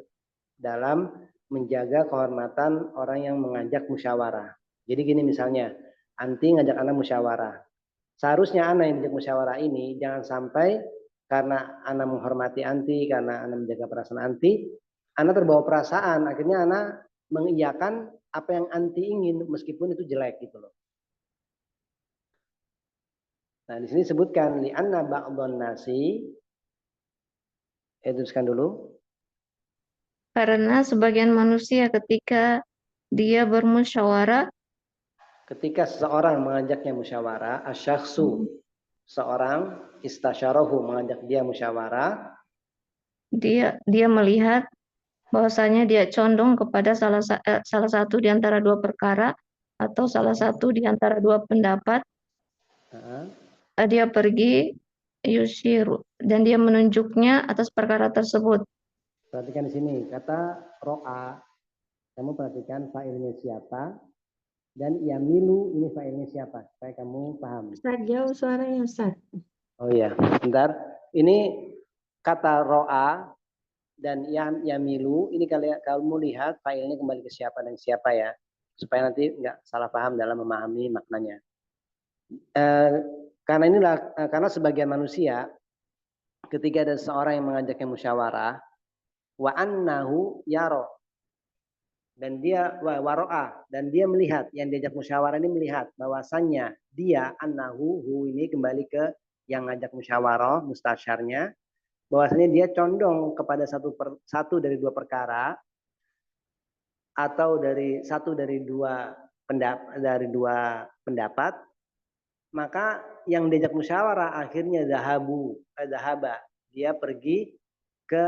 dalam menjaga kehormatan orang yang mengajak musyawarah. Jadi gini misalnya, Anti ngajak ana musyawarah. Seharusnya ana yang diajak musyawarah ini jangan sampai karena ana menghormati anti, karena ana menjaga perasaan anti, ana terbawa perasaan, akhirnya ana mengiyakan apa yang anti ingin meskipun itu jelek gitu loh. Nah, di sini sebutkan li anna ba'dhan nasi, teruskan dulu. Karena sebagian manusia ketika dia bermusyawarah, Ketika seseorang mengajaknya musyawarah, asyakhsu, seorang istasyarahu mengajak dia musyawarah, dia melihat bahwasanya dia condong kepada salah satu di antara dua perkara atau salah satu di antara dua pendapat, dia pergi yushiru dan dia menunjuknya atas perkara tersebut. perhatikan di sini kata ro'a, kamu perhatikan fa'ilnya siapa dan yamilu ini fa'ilnya siapa supaya kamu paham. Ustaz, jauh suaranya Ustaz. Oh iya, bentar. Ini kata ro'a dan yamilu ini kamu lihat fa'ilnya kembali ke siapa dan siapa ya, supaya nanti nggak salah paham dalam memahami maknanya. Karena sebagian manusia ketika ada seorang yang mengajaknya musyawarah, wa annahu yaro, dan dia waro'ah, dan dia melihat, yang diajak musyawarah ini melihat bahwasannya dia annahu, hu ini kembali ke yang ngajak musyawarah, mustasyarnya, bahwasanya dia condong kepada satu dari dua perkara atau dari satu dari dua pendapat, maka yang diajak musyawarah akhirnya zahaba, dia pergi ke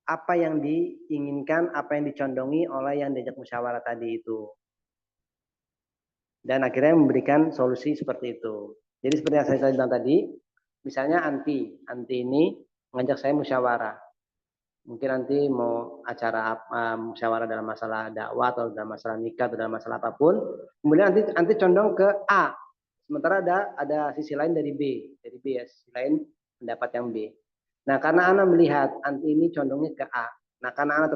apa yang diinginkan, apa yang dicondongi oleh yang diajak musyawarah tadi itu. Dan akhirnya memberikan solusi seperti itu. Jadi seperti yang saya bilang tadi, misalnya anti ini mengajak saya musyawarah. Mungkin nanti mau acara musyawarah dalam masalah dakwah atau dalam masalah nikah atau dalam masalah apapun. Kemudian nanti condong ke A. Sementara ada sisi lain dari B ya, sisi lain pendapat yang B. Nah, karena Ana melihat anti ini condongnya ke A. Nah, karena Ana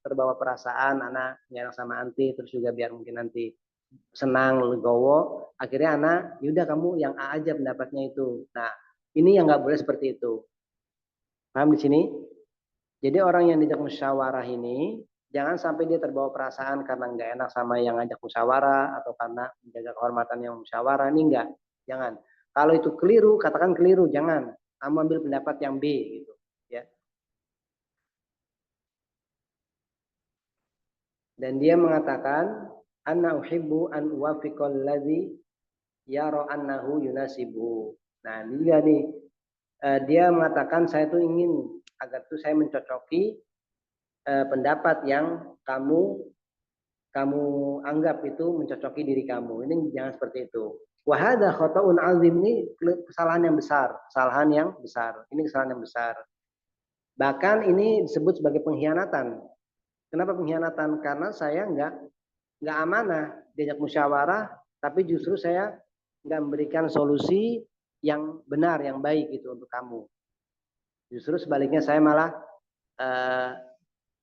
terbawa perasaan, Ana nggak sama anti, terus juga biar mungkin nanti senang, legowo, akhirnya Ana, yaudah kamu yang A aja pendapatnya itu. Nah, ini yang nggak boleh seperti itu. Paham di sini? Jadi orang yang diajak musyawarah ini jangan sampai dia terbawa perasaan karena nggak enak sama yang ngajak musyawarah atau karena menjaga kehormatan yang musyawarah, ini enggak. Jangan. Kalau itu keliru, katakan keliru, jangan. Kamu ambil pendapat yang B gitu, ya. Dan dia mengatakan, anna uhibbu an uwafiqal ladzi yara annahu yunasibu. Nah, ini juga nih. Dia mengatakan saya tuh ingin agar tuh saya mencocoki pendapat yang kamu anggap itu mencocoki diri kamu. Ini jangan seperti itu. Wahada khata'un azim, ini kesalahan yang besar, Ini kesalahan yang besar. Bahkan ini disebut sebagai pengkhianatan. Kenapa pengkhianatan? Karena saya nggak amanah diajak musyawarah, tapi justru saya nggak memberikan solusi yang benar, yang baik gitu untuk kamu. Justru sebaliknya saya malah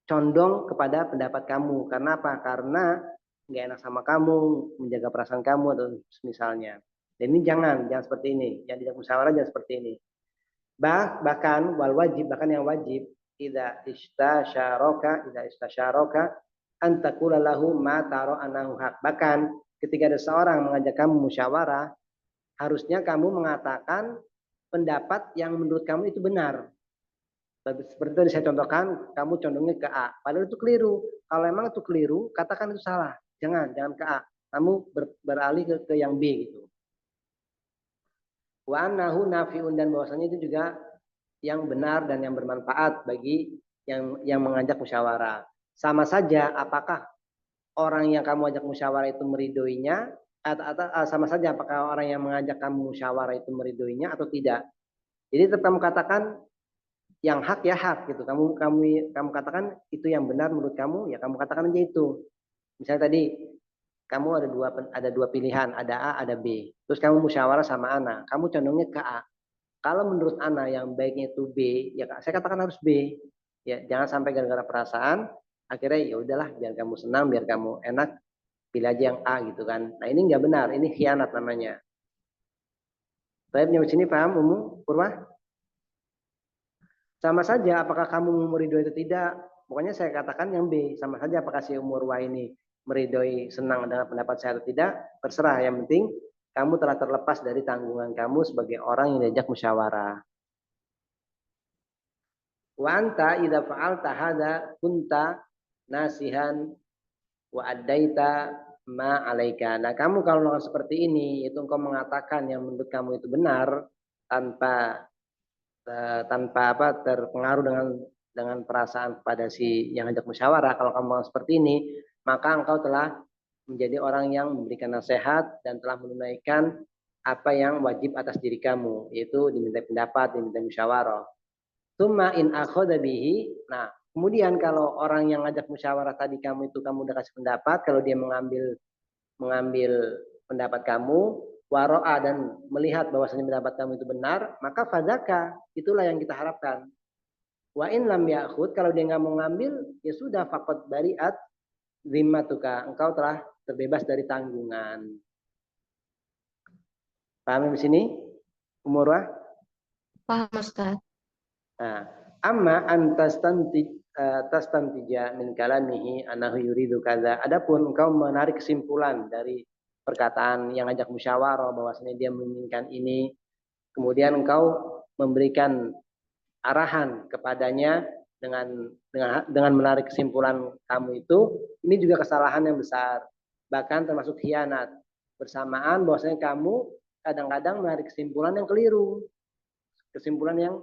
condong kepada pendapat kamu. Karena apa? Karena nggak enak sama kamu, menjaga perasaan kamu atau misalnya. Dan ini jangan seperti ini. Yang diajak musyawarah jangan seperti ini. Bahkan yang wajib idza istasyaraka an taqula lahu ma tara anahu haq. Bahkan ketika ada seorang mengajak kamu musyawarah, harusnya kamu mengatakan pendapat yang menurut kamu itu benar. Seperti itu saya contohkan, kamu condongnya ke A. Padahal itu keliru. Kalau emang itu keliru, katakan itu salah. Jangan ke A. Kamu beralih ke yang B gitu. Wa annahu nafi'un, dan bahwasanya itu juga yang benar dan yang bermanfaat bagi yang mengajak musyawarah. Sama saja apakah orang yang kamu ajak musyawarah itu meridhoinya, atau sama saja apakah orang yang mengajak kamu musyawarah itu meridhoinya atau tidak. Jadi tetap kamu katakan yang hak ya hak gitu. Kamu katakan itu yang benar menurut kamu, ya kamu katakan aja itu. Misalnya tadi kamu ada dua pilihan, ada A, ada B. Terus kamu musyawarah sama Ana, kamu condongnya ke A. Kalau menurut Ana yang baiknya itu B, ya saya katakan harus B. Ya, jangan sampai gara-gara perasaan akhirnya ya udahlah biar kamu senang, biar kamu enak, pilih aja yang A gitu kan. Nah ini nggak benar, ini khianat namanya. Baik, nyampe sini paham Umu, Purwa? Sama saja apakah kamu meridhoi itu tidak. Pokoknya saya katakan yang B, sama saja apakah si Umurwa ini meridhoi senang dengan pendapat saya atau tidak, terserah. Yang penting kamu telah terlepas dari tanggungan kamu sebagai orang yang diajak musyawarah. Wa anta idza fa'alta hadza kunta nasihan wa addaita ma 'alaika. Nah, kamu kalau melakukan seperti ini, itu engkau mengatakan yang menurut kamu itu benar tanpa terpengaruh dengan perasaan kepada si yang ajak musyawarah. Kalau kamu melakukan seperti ini, maka engkau telah menjadi orang yang memberikan nasihat dan telah menunaikan apa yang wajib atas diri kamu, yaitu diminta pendapat, diminta musyawarah. Tsumma in akhadha bihi. Nah, kemudian kalau orang yang ngajak musyawarah tadi kamu itu kamu udah kasih pendapat, kalau dia mengambil pendapat kamu, waro'a dan melihat bahwasanya pendapat kamu itu benar, maka fadaka, itulah yang kita harapkan. Wa in lam ya'khud, kalau dia nggak mau ngambil, ya sudah, faqad bari'at zimmatuka, engkau telah terbebas dari tanggungan. Paham di sini, Umurwah? Paham, Ustaz. Nah, amma tastantija min kalamihi annahu yuridu kadza. Adapun engkau menarik kesimpulan dari perkataan yang ajak musyawarah bahwasanya dia menginginkan ini, kemudian engkau memberikan arahan kepadanya dengan menarik kesimpulan kamu itu, ini juga kesalahan yang besar, bahkan termasuk khianat. Bersamaan bahwasanya kamu kadang-kadang menarik kesimpulan yang keliru, kesimpulan yang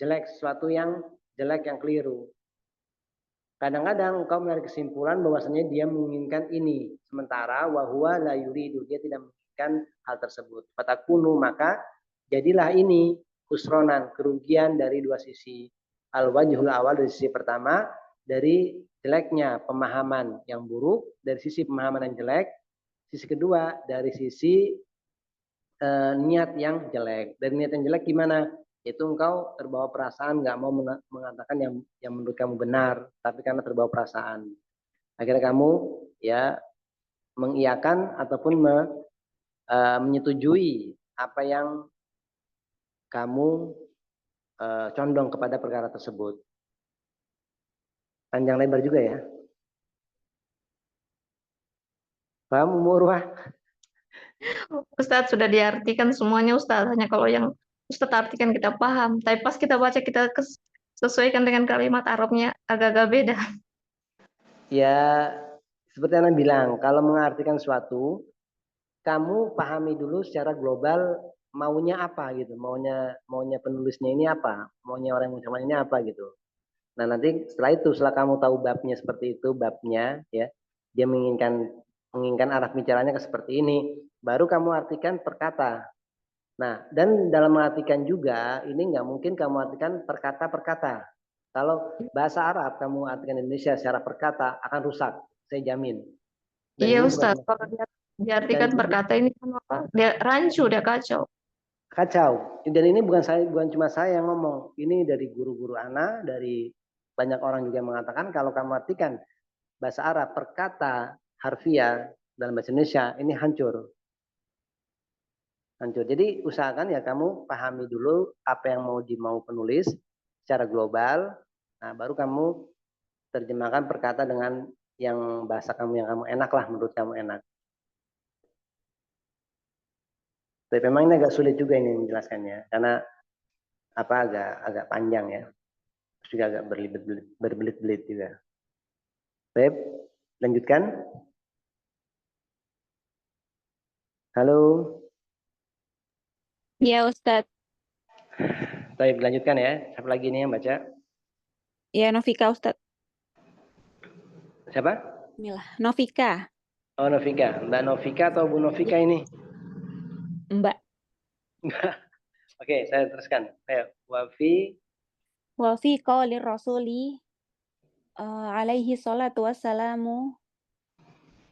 jelek, sesuatu yang jelek yang keliru. Kadang-kadang engkau menarik kesimpulan bahwasanya dia menginginkan ini, sementara wahwa la yuridu, dia tidak menginginkan hal tersebut. Fatakunu, maka jadilah ini khusronan, kerugian dari dua sisi. Al-wajhul awal, dari sisi pertama, dari jeleknya pemahaman yang buruk, dari sisi pemahaman yang jelek. Sisi kedua, dari sisi niat yang jelek. Dari niat yang jelek gimana? Itu engkau terbawa perasaan, nggak mau mengatakan yang menurut kamu benar, tapi karena terbawa perasaan. Akhirnya kamu ya mengiyakan ataupun menyetujui apa yang kamu condong kepada perkara tersebut. Panjang lebar juga ya. Paham, Umurwah? Ustadz sudah diartikan semuanya, Ustadz. Hanya kalau yang Ustadz artikan kita paham. Tapi pas kita baca, kita sesuaikan dengan kalimat Arabnya agak-agak beda. Ya, seperti yang Anda bilang, kalau mengartikan suatu, kamu pahami dulu secara global maunya apa gitu, maunya penulisnya ini apa, maunya orang yang mengucapkan ini apa gitu. Nah nanti setelah kamu tahu babnya seperti itu, babnya ya, dia menginginkan arah bicaranya ke seperti ini, baru kamu artikan perkata. Nah, dan dalam mengartikan juga, ini nggak mungkin kamu artikan perkata-perkata. Kalau bahasa Arab kamu artikan Indonesia secara perkata akan rusak, saya jamin. Dan Iya, ini Ustadz. Kalau diartikan perkata ini kan apa? Dia rancu, dia kacau. Kacau. Dan ini bukan cuma saya yang ngomong. Ini dari guru-guru ana, dari banyak orang juga mengatakan kalau kamu artikan bahasa Arab perkata harfiah dalam bahasa Indonesia ini hancur. Hancur. Jadi usahakan ya kamu pahami dulu apa yang mau penulis secara global. Nah, baru kamu terjemahkan perkata dengan yang bahasa kamu yang kamu enak lah, menurut kamu enak. Tapi memang ini agak sulit juga ini menjelaskannya karena apa agak panjang ya. Terus juga agak berbelit-belit juga. Baik, lanjutkan. Halo. Ya Ustadz. Baik, lanjutkan ya. Siapa lagi nih yang baca? Ya Novika Ustadz. Siapa? Inilah Novika. Oh, Novika. Mbak Novika atau Bu Novika ini? Mbak. Oke, saya teruskan. Ayo, Wa fi qawli rasuli alaihi salatu wassalamu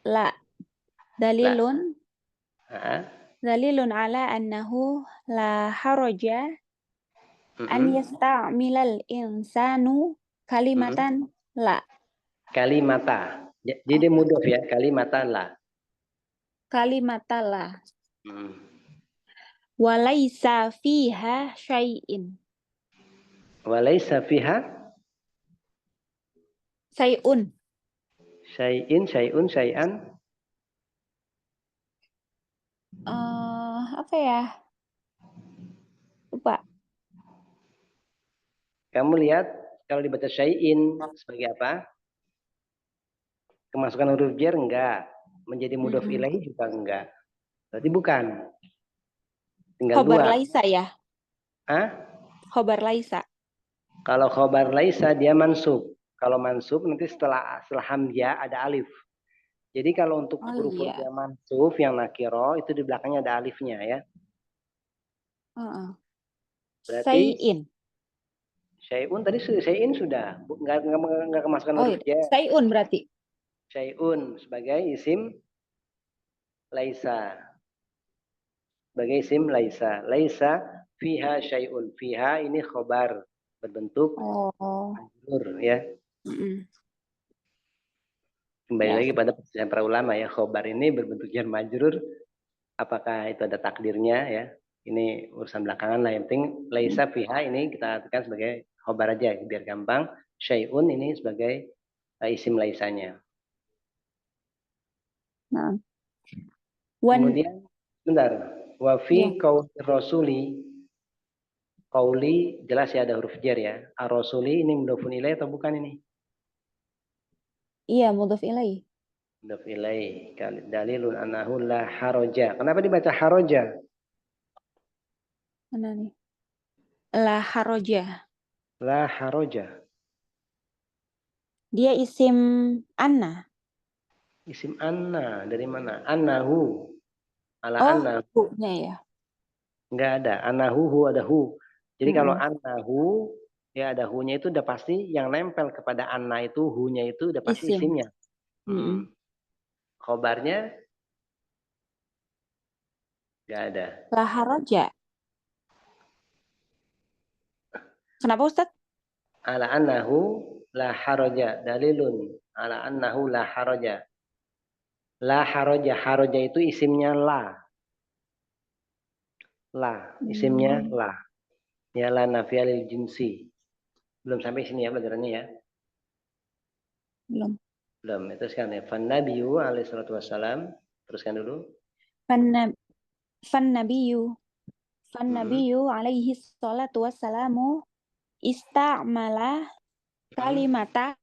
la dalilun ala annahu la haraja an yasta'milal insanu kalimatan la. Kalimata. Jadi mudhof ya, kalimatan la. kalimata la. Walaysa fiha syai'in. Walaysa fiha Syai'un. syai'un syai'an. Apa ya? Lupa. Kamu lihat kalau dibaca syai'in sebagai apa? Kemasukan huruf jar enggak. Menjadi mudhof ilaih juga enggak. Berarti bukan. Tinggal Khobar dua. laisa ya? Hah? Khobar laisa. Kalau khobar laisa dia mansub. Kalau mansub nanti setelah hamzah ada alif. Jadi kalau untuk huruf-huruf yang mansub yang nakiro itu di belakangnya ada alifnya ya. Berarti syai'un tadi syai'in sudah enggak kemasukan huruf jar. syai'un berarti. Syai'un sebagai isim laisa. Sebagai isim laisa. Laisa fiha syai'un. Fiha ini khobar berbentuk majrur ya. Kembali lagi pada perselisihan para ulama ya, khobar ini berbentuk jar majrur. Apakah itu ada takdirnya ya? Ini urusan belakangan lah. Yang penting laisa fiha ini kita artikan sebagai khobar aja biar gampang. Syai'un ini sebagai isim laisanya. Nah. Kemudian bentar. Wa fi qauli rasuli. Qauli jelas ya ada huruf jar ya. Ar-rasuli ini mudhofun ilaih atau bukan ini? Iya, mudhof ilaih. Mudhof ilaih. Dalilun annahu la haraja. Kenapa dibaca haraja? Mana nih? La haraja. La haraja. Dia isim anna. Isim anna dari mana? Annahu. Ala annahu. Hu-nya ya. Enggak ada. Annahu ada hu. Jadi kalau annahu ya ada hu-nya itu udah pasti yang nempel kepada anna itu hu-nya itu udah pasti isimnya. Khobarnya enggak ada. La haraja. Kenapa Ustaz? Ala annahu la haraja. Dalilun ala annahu la haraja. La haraja. Haraja itu isimnya la. La. Isimnya la. Ya la nafiyah lil jinsi. Belum sampai sini ya pelajarannya ya. Belum. Teruskan ya. Fan nabiyyu alaihi salatu wassalam. Teruskan dulu. Fan nabiyyu alaihi salatu wassalamu ista'mala kalimata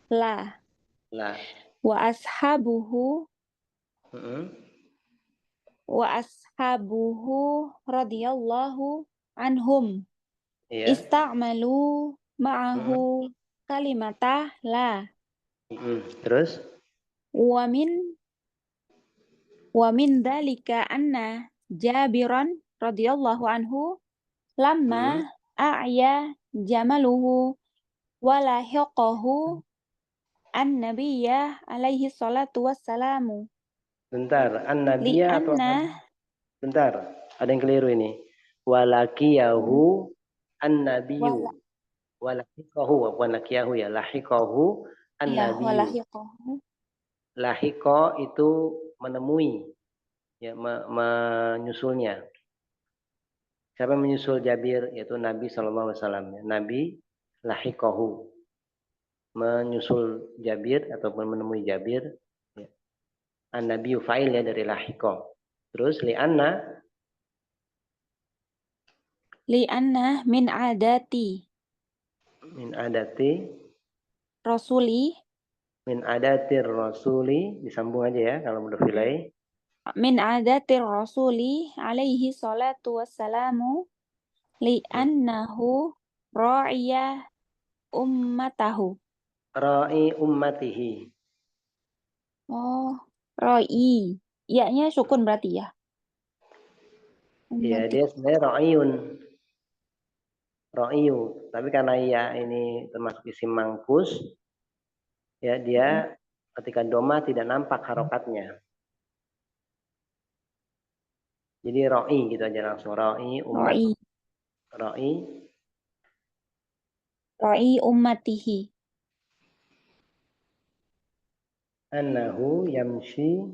la. Wa ashabuhu radhiyallahu anhum ista'malu ma'ahu kalimata la. Terus Wa min dzalika anna Jabiran radhiyallahu anhu lamma a'ya jamaluhu wa lahiqahu an-nabiyya alaihi salatu wassalamu. Bentar, an-nabiyya atau bentar, ada yang keliru ini. Walakiyahu an-nabiyyu. Walahiqahu, bukan lakiyahu ya. Lahiqahu an-nabiyyu. Lahiqa itu menemui, ya, menyusulnya. Siapa yang menyusul Jabir? Yaitu Nabi SAW. Nabi lahiqahu. Menyusul Jabir ataupun menemui Jabir. Ya. An-nabiyyu fa'il ya dari lahiqa. Terus li'anna min adati rasuli. Min adatir rasuli, disambung aja ya kalau mudhof ilaih. Min adatir rasuli alaihi salatu wassalamu li'annahu ra'iya ummatahu. Ra'i ummatihi. Oh, ra'i. Iya-nya sukun berarti ya? Ya, dia sebenarnya ra'iyun. Ra'iyu. Tapi karena ya ini termasuk isim mangkus, ya dia ketika doma tidak nampak harokatnya. Jadi ra'i gitu aja langsung. Ra'i ummat. Ra'i ummatihi. Annahu yamshi.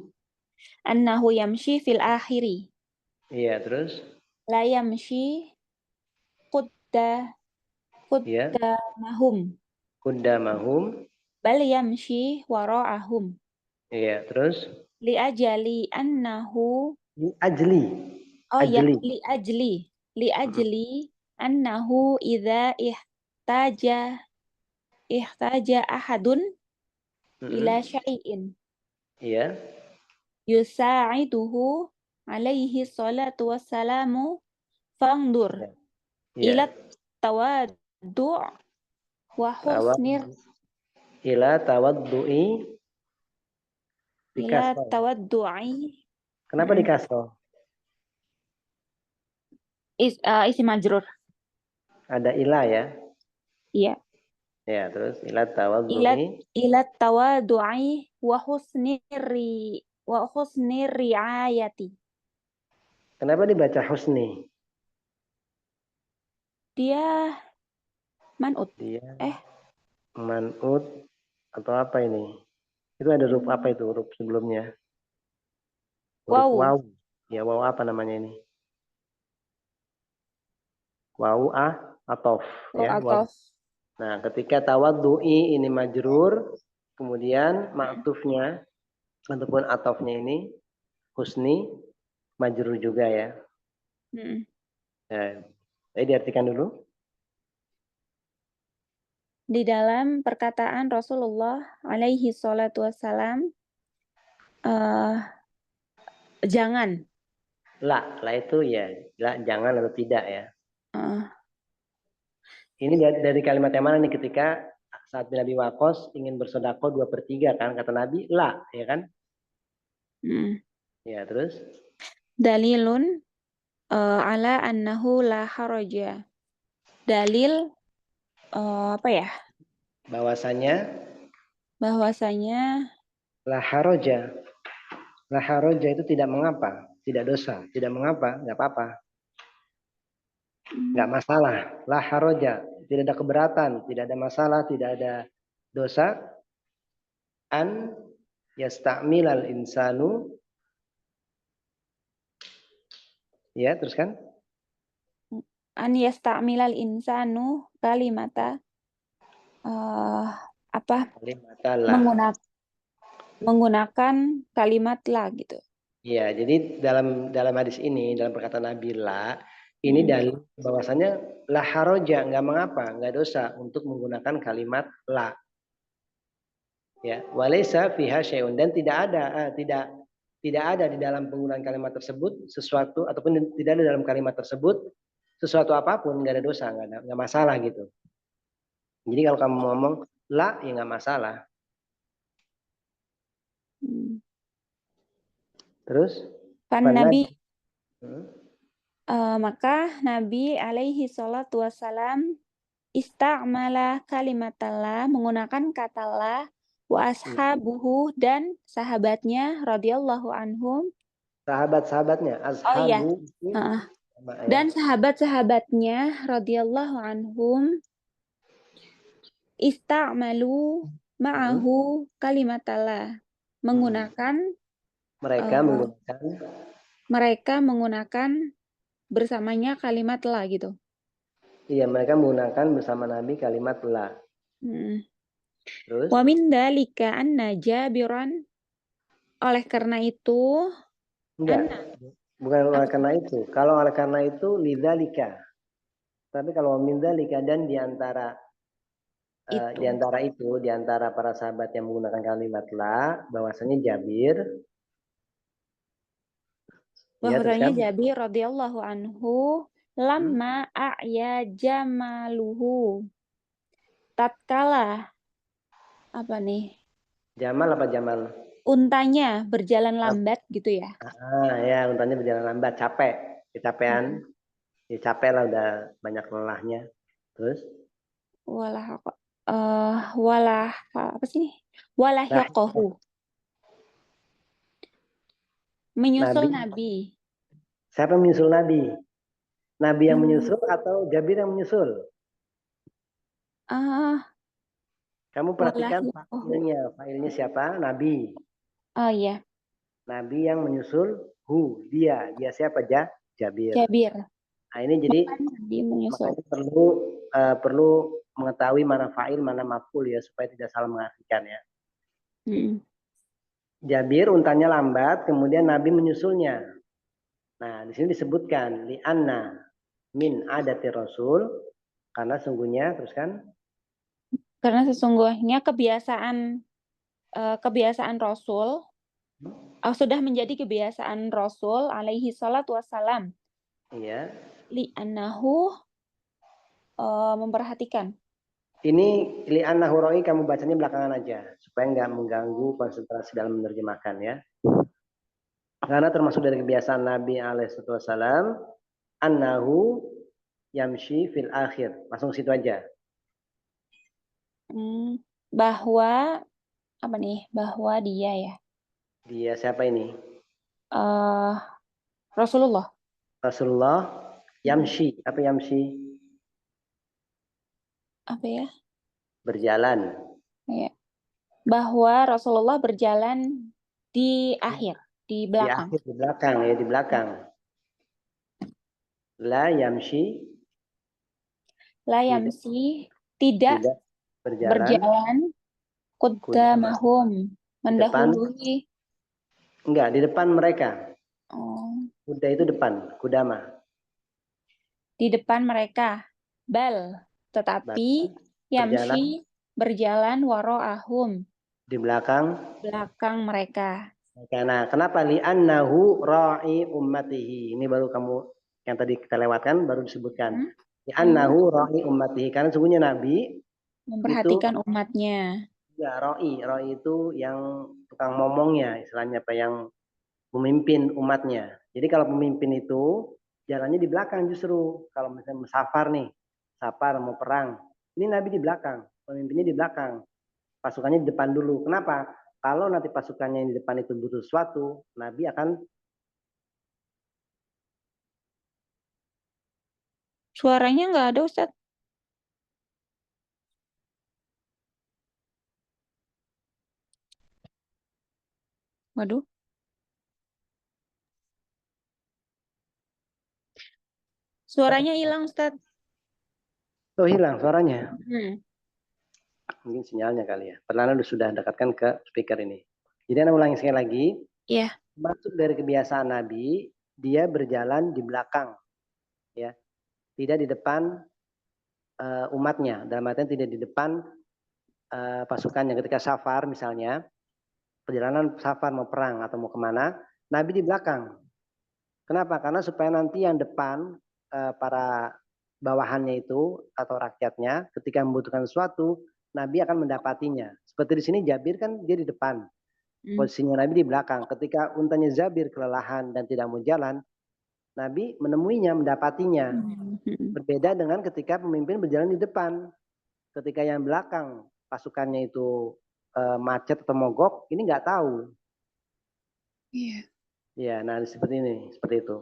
Annahu yamshi fil akhiri. Iya, terus? La yamshi Iya. quddamahum. Qaddamahum. Bal yamshi wara'ahum. Iya, terus? Li ajali annahu. Ajli. Oh ya, Ajli. li ajli annahu idza ihtaja ahadun ila syai'in Iya. yusa'iduhu alaihi salatu wassalamu fangdur Iya. ila tawaddu' wa husnir Ila tawaddu'i ila dikasro. tawaddu'i. Kenapa dikasro? Isi majrur. Ada ila ya. Iya. Ya, terus ila tawaddu'i. Ila tawaddu'i wa husni riayati. Kenapa dibaca husni? Dia man'ut. Dia man'ut atau apa ini? Itu ada huruf apa itu? Huruf sebelumnya? Huruf Waw. waw. Ya, waw apa namanya ini? Waw atof. Ya, waw. Atof. Nah, ketika tawaddu'i ini majrur, kemudian ma'tufnya ataupun atofnya ini husni majrur juga ya. Nah, jadi diartikan dulu. Di dalam perkataan Rasulullah alaihi salatu wassalam, jangan. La itu ya, la jangan atau tidak ya. Uh, Ini dari kalimat yang mana nih ketika saat Nabi Waqqas ingin bersedekah 2/3 kan, kata Nabi la, ya kan? Ya, terus? Dalilun ala annahu la haraja. Dalil apa ya? Bahwasanya la haraja. La haraja itu tidak mengapa, tidak dosa, tidak mengapa, nggak apa-apa. Nggak masalah. La haraja, tidak ada keberatan, tidak ada masalah, tidak ada dosa. An yasta'milal insanu. Ya, terus kan? An yasta'milal insanu kalimata menggunakan kalimat la gitu. Iya, jadi dalam hadis ini, dalam perkataan Nabi la, ini dalil bahwasanya la haraja, nggak mengapa, nggak dosa untuk menggunakan kalimat la. Ya, walaysa fiha syai'un, dan tidak ada di dalam penggunaan kalimat tersebut sesuatu, ataupun tidak ada dalam kalimat tersebut sesuatu apapun, nggak ada dosa, nggak masalah gitu. Jadi kalau kamu ngomong la, ya nggak masalah. Terus? Maka Nabi alaihi salatu wassalam ista'mala kalimatallah, menggunakan kata la, wa ashabuhu, dan sahabatnya radhiyallahu anhum. Sahabat-sahabatnya, ashabu. Dan sahabat-sahabatnya radhiyallahu anhum ista'malu ma'ahu kalimatallah, menggunakan mereka menggunakan bersamanya kalimat la gitu. Iya, mereka menggunakan bersama Nabi kalimat la. Terus? Wa min dalika anna Jabiran, oleh karena itu. Bukan oleh karena itu. Kalau oleh karena itu lidzalika. Tapi kalau min dalika, dan di antara para sahabat yang menggunakan kalimat la, bahwasanya Jabir. Bahwasanya Jabir radhiyallahu anhu lamma a'ya jamaluhu. Tatkala apa nih? Jamal apa Jamal? Untanya berjalan lambat gitu ya. Ya, untanya berjalan lambat, kecapean. Ya, capek lah, udah banyak lelahnya. Terus? Walahiqahu. Menyusul Nabi. Siapa yang menyusul Nabi? Nabi yang menyusul atau Jabir yang menyusul? Kamu perhatikan walahiqahu. failnya siapa? Nabi. Oh iya, Nabi yang menyusul dia siapa? Jabir. Jabir. Nah ini jadi Bukan Nabi menyusul. makanya perlu mengetahui mana fa'il mana maf'ul ya supaya tidak salah mengartikan ya. Mm. Jabir untanya lambat, kemudian Nabi menyusulnya. Nah di sini disebutkan li'anna min adati Rasul karena sungguhnya terus kan Karena sesungguhnya kebiasaan Rasul sudah menjadi kebiasaan Rasul alaihi salatu wassalam iya. li'annahu memperhatikan. Ini li'anna huroi kamu bacanya belakangan aja supaya nggak mengganggu konsentrasi dalam menerjemahkan ya. Karena termasuk dari kebiasaan Nabi alaihissalam annahu yamshi fil akhir. Langsung situ aja. Bahwa apa nih? Bahwa dia ya. Dia siapa ini? Rasulullah. Rasulullah yamshi. Apa yamshi? Apa ya? Berjalan. Ya. Bahwa Rasulullah berjalan di akhir, di belakang. Di belakang ya, di belakang. La yamshi. La yamsi tidak berjalan Qudamahum mendahului. Enggak, di depan mereka. Oh, Kuda itu depan, kudama. di depan mereka. Bal, tetapi yamsi berjalan waro'ahum. Di belakang Mereka. Nah, kenapa li'annahu ra'i ummatihi? Ini baru kamu yang tadi kita lewatkan baru disebutkan. Li'annahu ra'i ummatihi karena sungguhnya Nabi memperhatikan umatnya. Ya, ra'i itu yang tukang ngomongnya, istilahnya apa yang memimpin umatnya. Jadi kalau pemimpin itu jalannya di belakang justru. Kalau misalnya safar nih, safar mau perang, ini Nabi di belakang, pemimpinnya di belakang, pasukannya di depan dulu. Kenapa? Kalau nanti pasukannya yang di depan itu butuh sesuatu, Nabi akan Suaranya nggak ada, Ustaz. Waduh. Suaranya hilang, Ustaz. Oh, hilang suaranya. Mungkin sinyalnya kali ya. Pernah sudah dekatkan ke speaker ini. Jadi Anda ulangi sekali lagi. Iya. Masuk dari kebiasaan Nabi, dia berjalan di belakang, ya, tidak di depan umatnya. Dalam artian tidak di depan pasukannya. Ketika safar misalnya, perjalanan safar mau perang atau mau kemana, Nabi di belakang. Kenapa? Karena supaya nanti yang depan para bawahannya itu atau rakyatnya ketika membutuhkan sesuatu, Nabi akan mendapatinya. Seperti di sini Jabir kan dia di depan. Posisinya Nabi di belakang. Ketika untanya Jabir kelelahan dan tidak mau jalan, Nabi menemuinya, mendapatinya. Berbeda dengan ketika pemimpin berjalan di depan. Ketika yang belakang pasukannya itu macet atau mogok, ini nggak tahu. Iya. Ya, nah seperti itu.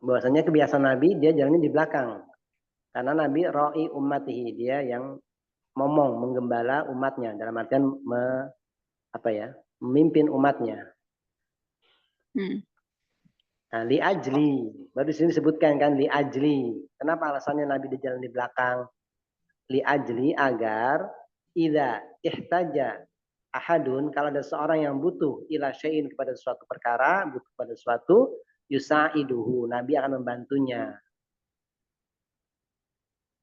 Bahwasanya kebiasaan Nabi dia jalannya di belakang. Karena Nabi ra'i ummatihi, dia yang ngomong, menggembala umatnya dalam artian memimpin umatnya. Nah, li ajli, baru di sini disebutkan kan li ajli. Kenapa alasannya Nabi di jalan di belakang? Li ajli agar idza ihtaja ahadun, kalau ada seorang yang butuh ila syai'in kepada suatu perkara, butuh pada suatu yusaiduhu, Nabi akan membantunya.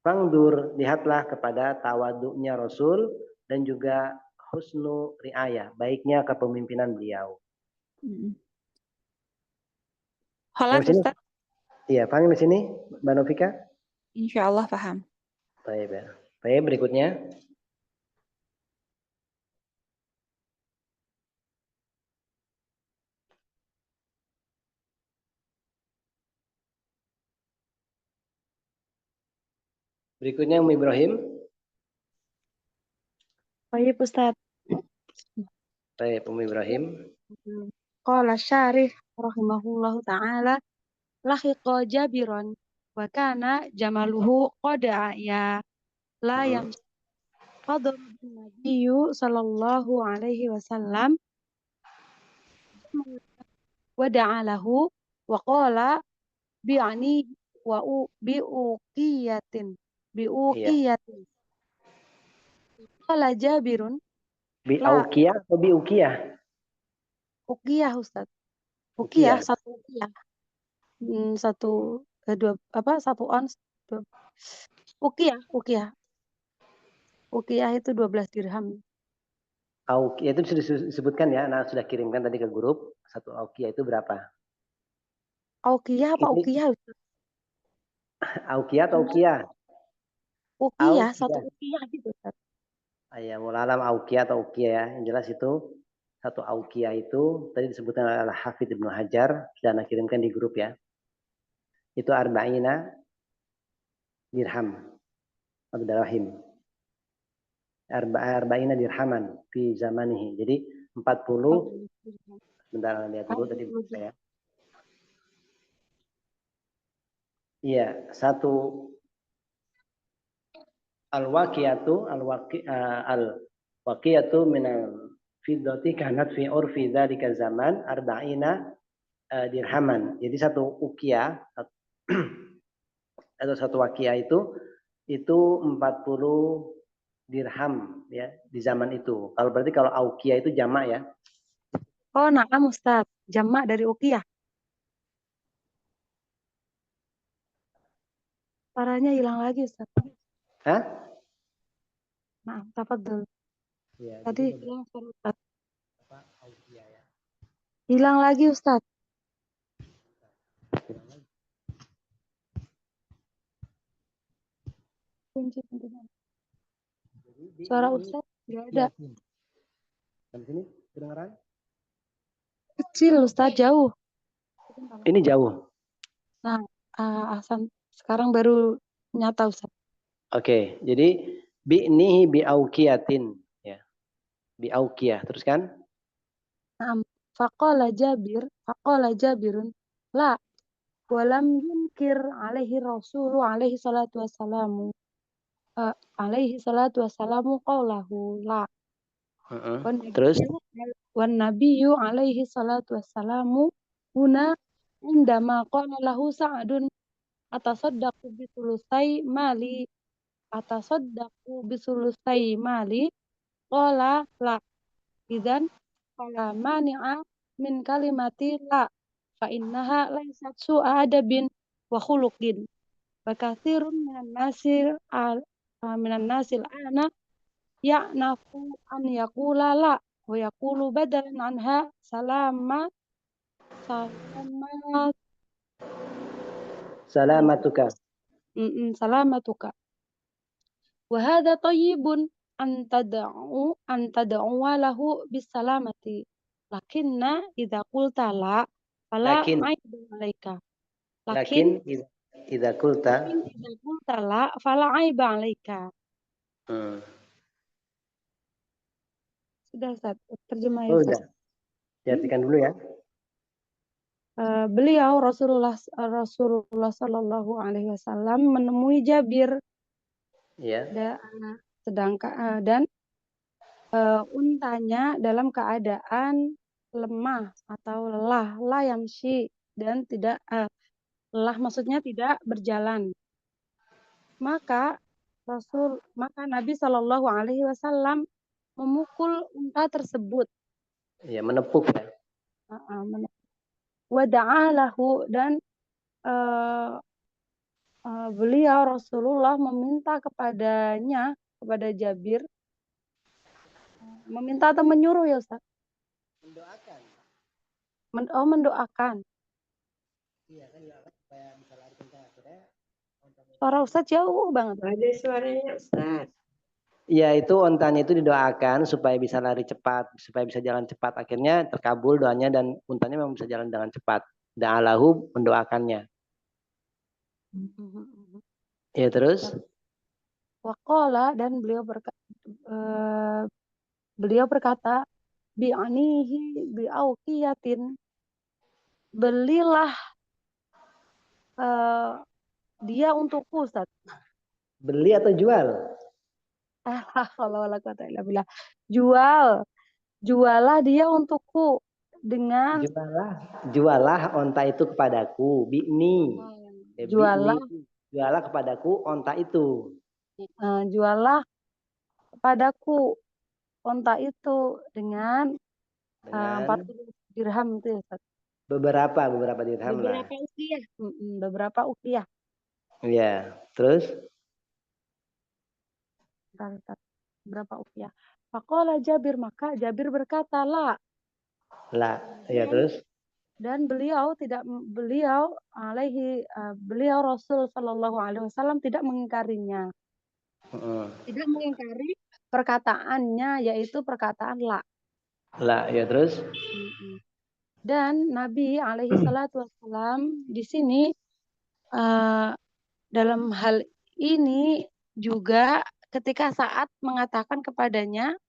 Fangdur, lihatlah kepada tawaduknya Rasul dan juga husnu riayah, baiknya kepemimpinan beliau. Khalas, Ustaz? Iya, paham di sini, Mbak Novika? Insya Allah paham. Baik, ya. Baik, berikutnya. Berikutnya Ummi Ibrahim. Baik, Ustaz. Baik, Ummi Ibrahim. Qala syarih rahimahullahu ta'ala lahiqa jabiran wa kana jamaluhu qada'a ya la yamsi فضرب النبي صلى الله عليه وسلم ودعا له وقال بعني بأوقية Iya. قال جابر Bi لا aukiyah atau bi ukiyah? أوقية Ustaz Ukiyah. satu uqiyah satu dua apa satu ons uqiyah itu 12 dirham. Aukiyah itu sudah disebutkan ya, Anak sudah kirimkan tadi ke grup. Satu aukiyah itu berapa? Auqiyah apa Ini uqiyah Ustaz? aukiyah atau ukiyah? Uqiyah satu Aukiyah. uqiyah gitu Ustaz. Ya, alam aukiyah atau ukiyah ya. Yang jelas itu satu aukiyah itu tadi disebutkan oleh Al-Hafidz Ibnu Hajar, sudah Anak kirimkan di grup ya. Itu arba'ina dirham atau dirham. Arba'ina dirhaman fi zamanihi. Jadi 40, sebentar lihat dulu tadi saya. Iya, satu al-waqiyatu minal fiddati kanat fi urfi dzalika zaman arba'ina dirhaman. Jadi satu ukiyah atau satu waqiyah itu 40 dirham ya di zaman itu. Kalau aukiyah itu jamak ya. Oh, na'am Ustaz. Jamak dari uqiyah. Suaranya hilang lagi Ustaz. Hah? Maaf, tafadhol. Ya, Tadi jadi hilang suara Ustaz. aukiyah ya. Hilang lagi Ustaz. Kunci pintunya. Suara Ustaz nggak ada. Sampai sini kedengaran? Kecil Ustaz, jauh. Ini jauh. Nah, Hasan sekarang baru nyata Ustaz. Oke, jadi bi'nihi bi'auqiyatin ya. Bi'auqiyah, terus kan? Naam. Faqala Jabirun la walam yunkir alaihi rasulu alaihi salatu wassalamu qawlahu la Terus wan nabiyyu alaihi salatu wassalamu huna indama qala lahu Sa'dun atasaddaqu bisulusai mali qala la idzan fala mani'a min kalimati la fa innaha laysat su'a adabin wa khuluqin wa katsirun minan nasil ana ya'nafu an yaqula la wa yaqulu badalan anha salamatuka. salamatuka wa hadha tayyibun an tad'u lahu bisalamati lakinna idza qulta la fala Lakin aiba 'alaika lakin idza qulta idza qulta la fala aiba 'alaika. Sudah Ustaz, terjemah ya Oh, Ustaz. udah. Diartikan dulu ya. Beliau Rasulullah Shallallahu Alaihi Wasallam menemui Jabir Iya. dan untanya dalam keadaan lemah atau lelah, la yamshi, dan tidak lelah maksudnya tidak berjalan. Maka Nabi Shallallahu Alaihi Wasallam memukul unta tersebut. Iya, menepuk ya. Wada'alahu dan beliau Rasulullah meminta kepada Jabir, meminta atau menyuruh ya Ustaz? Mendoakan. Mendoakan. Iya, kan doakan supaya bisa lari kencang akhirnya. Suara Ustaz jauh banget. Ada suaranya Ustaz. Iya, itu ontanya itu didoakan supaya bisa lari cepat, supaya bisa jalan cepat. Akhirnya terkabul doanya dan untanya memang bisa jalan dengan cepat. Da'alahu mendoakannya. Ya, terus? Waqala dan beliau berkata bi'anihi bi'auqiyatin, belilah dia untukku Ustaz. Beli atau jual? Jualah dia untukku dengan Jualah onta itu kepadaku. Bi'ni. jualah Jualah kepadaku onta itu. jualah kepadaku onta itu dengan 40 dirham itu ya, Ustaz. Beberapa dirham lah. Beberapa ukiah. Beberapa ukiah. Iya. Terus? Bentar. Berapa ukiah? Faqala Jabir, maka Jabir berkata, la. Lah. Ya terus? Dan beliau Rasul Shallallahu Alaihi Wasallam tidak mengingkarinya. Tidak mengingkari perkataannya, yaitu perkataan la. Lah. Ya terus? Dan Nabi alaihi salatu wassalam di sini dalam hal ini juga ketika saat mengatakan kepadanya,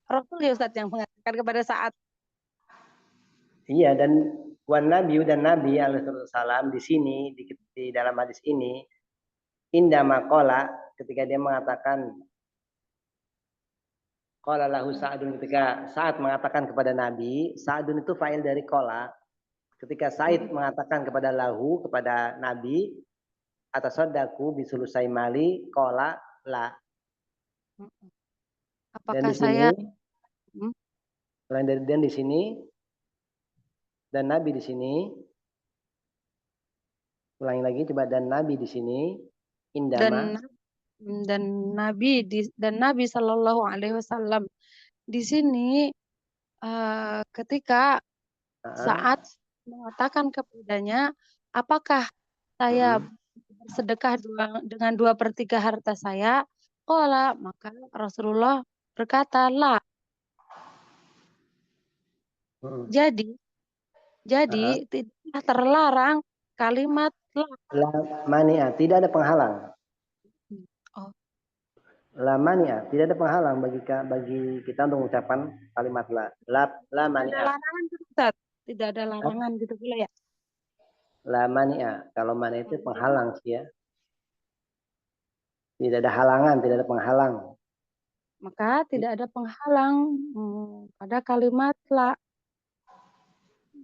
Rasul ya Ustaz yang mengatakan kepada saat. Iya, dan Nabi alaihissalam di sini di dalam hadis ini indama qala, ketika dia mengatakan qala lahu Sa'dun, ketika Sa'ad mengatakan kepada Nabi, Sa'dun itu fa'il dari qala. Ketika Sa'id mengatakan kepada Nabi atasaddaku bisulusai mali qala la. Apakah saya dan di sini dan Nabi di sini, ulangi lagi coba, dan Nabi di sini indama dan Nabi Shallallahu Alaihi Wasallam di sini ketika saat mengatakan kepadanya, apakah saya bersedekah dengan 2/3 harta saya? Qala, maka Rasulullah berkata, la. Jadi tidak terlarang kalimat la. Mania, tidak ada penghalang. La mania, tidak ada penghalang bagi kita untuk mengucapkan kalimat la. La mania. Tidak ada larangan gitu, Ustaz. Tidak ada larangan gitu pula ya. La mania, kalau mania itu penghalang sih ya. Tidak ada halangan, tidak ada penghalang. Maka tidak ada penghalang pada kalimat la.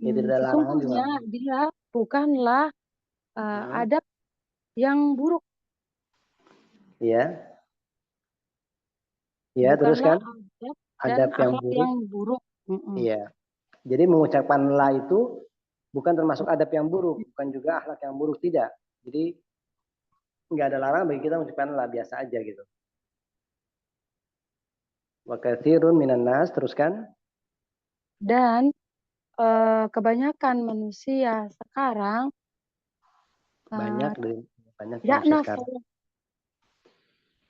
Sesungguhnya dia bukanlah adab yang buruk. Iya. Iya, terus kan? Adab yang buruk. Iya. Jadi mengucapkan la itu bukan termasuk adab yang buruk, bukan juga akhlak yang buruk, tidak. Jadi nggak ada larangan bagi kita mengucapkan la, biasa aja gitu. Wa katsirun minan nas, teruskan. Dan kebanyakan manusia sekarang banyak sekarang.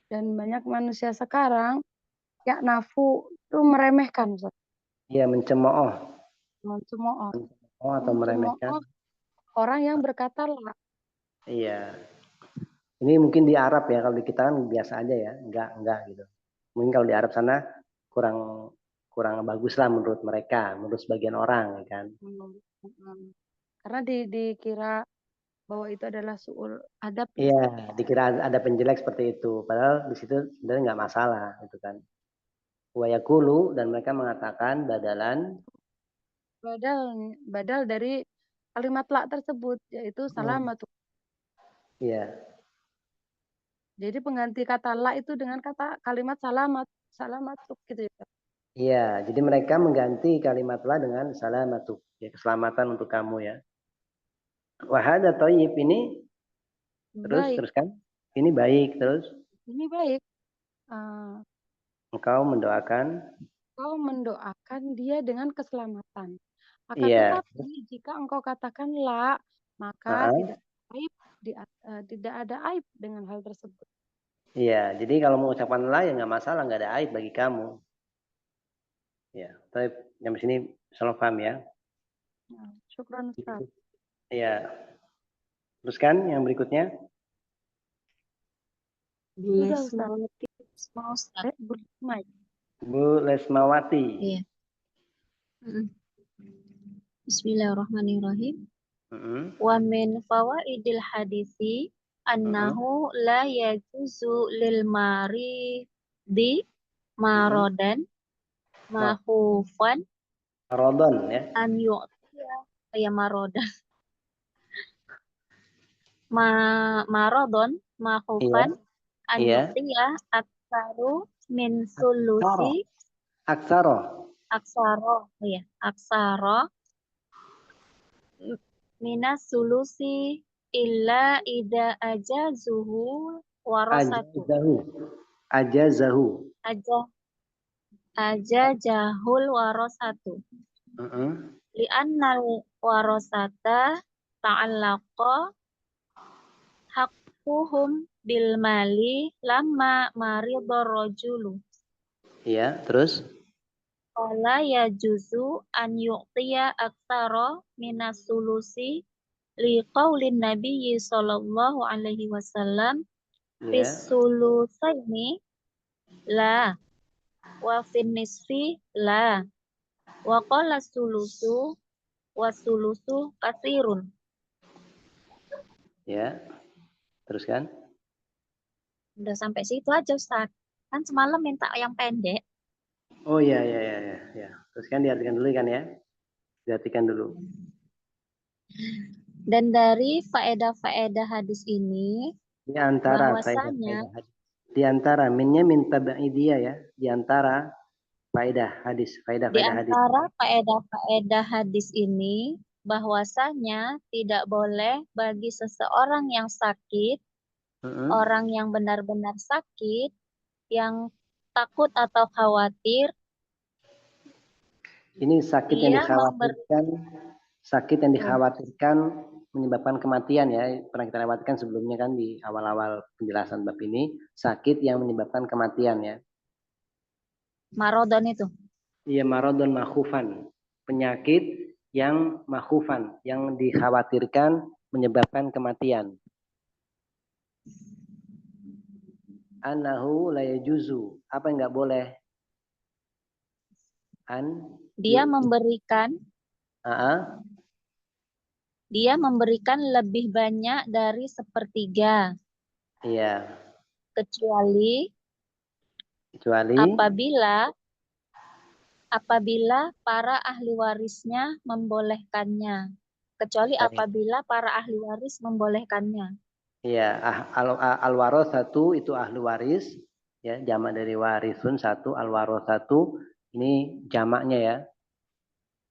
Dan banyak manusia sekarang nafu itu meremehkan. Iya, mencemooh atau meremehkan orang yang berkata la. Iya. Ini mungkin di Arab ya, kalau di kita kan biasa aja ya, enggak gitu. Mungkin kalau di Arab sana kurang bagus lah menurut mereka, menurut sebagian orang ya kan. Karena dikira bahwa itu adalah su'ul adab. Iya, dikira ada penjelek seperti itu. Padahal di situ sebenarnya nggak masalah gitu kan. Wa yaqulu, dan mereka mengatakan badal dari kalimat la tersebut, yaitu salamatu. Iya. Jadi pengganti kata la itu dengan kalimat salamatu gitu ya. Iya, jadi mereka mengganti kalimat la dengan salamatu, ya, keselamatan untuk kamu ya. Wa hadza thayyib, ini teruskan. Ini baik, terus. Ini baik. Engkau mendoakan dia dengan keselamatan. Akan tetapi jika engkau katakan la, maka tidak ada aib dengan hal tersebut. Iya, jadi kalau mengucapkan la ya nggak masalah, nggak ada aib bagi kamu. Ya, tapi yang sini salah paham ya. Syukran Ustaz. Iya. Teruskan yang berikutnya. Bu Lesmawati. Iya. Bismillahirrahmanirrahim. Wa min fawaidil hadisi annahu la yajuzu lil maridi marodan mahufan Marodon ya. an yu'tiya ya marodan marodon Iya. mahufan an Iya. yu'tiya aksaru min Aksaro. sulusi Aksaro. aksaro minas sulusi illa ida ajazuhu warasatu Ajazahu. ajajahul warasatu li'annal warasata ta'allaqa haqquhum bil mali lamma maridor rajulu Iya, terus? qala yajuzu an yu'tiya aktsara minas sulusi li qaulin nabiyyi sallallahu alaihi wasallam Iya. fis sulusaini la wa fin nisfi la wa qala sulusu wasulusu katsirun. Ya. Terus kan? Udah sampai situ aja Ustaz. Kan semalam minta yang pendek. Oh iya. Terus kan diartikan dulu kan ya? Diartikan dulu. Dan dari faedah-faedah hadis ini Di antara bahwasanya di antara minnya min tabaidiyah ya, di antara faedah hadis. di antara faedah-faedah hadis ini bahwasanya tidak boleh bagi seseorang yang sakit, orang yang benar-benar sakit, yang takut atau khawatir. Ini sakit yang dikhawatirkan menyebabkan kematian ya. Pernah kita lewatkan sebelumnya kan di awal-awal penjelasan bab ini, sakit yang menyebabkan kematian ya. Marodon itu. Iya, marodon makhufan. Penyakit yang makhufan, yang dikhawatirkan menyebabkan kematian. Annahu la yajuzu. Apa yang enggak boleh? Dia memberikan lebih banyak dari sepertiga. Iya. Kecuali apabila para ahli warisnya membolehkannya. Kecuali apabila para ahli waris membolehkannya. Iya, al-warasatu itu ahli waris, ya, jamak dari warisun satu, al-warasatu ini jamaknya ya.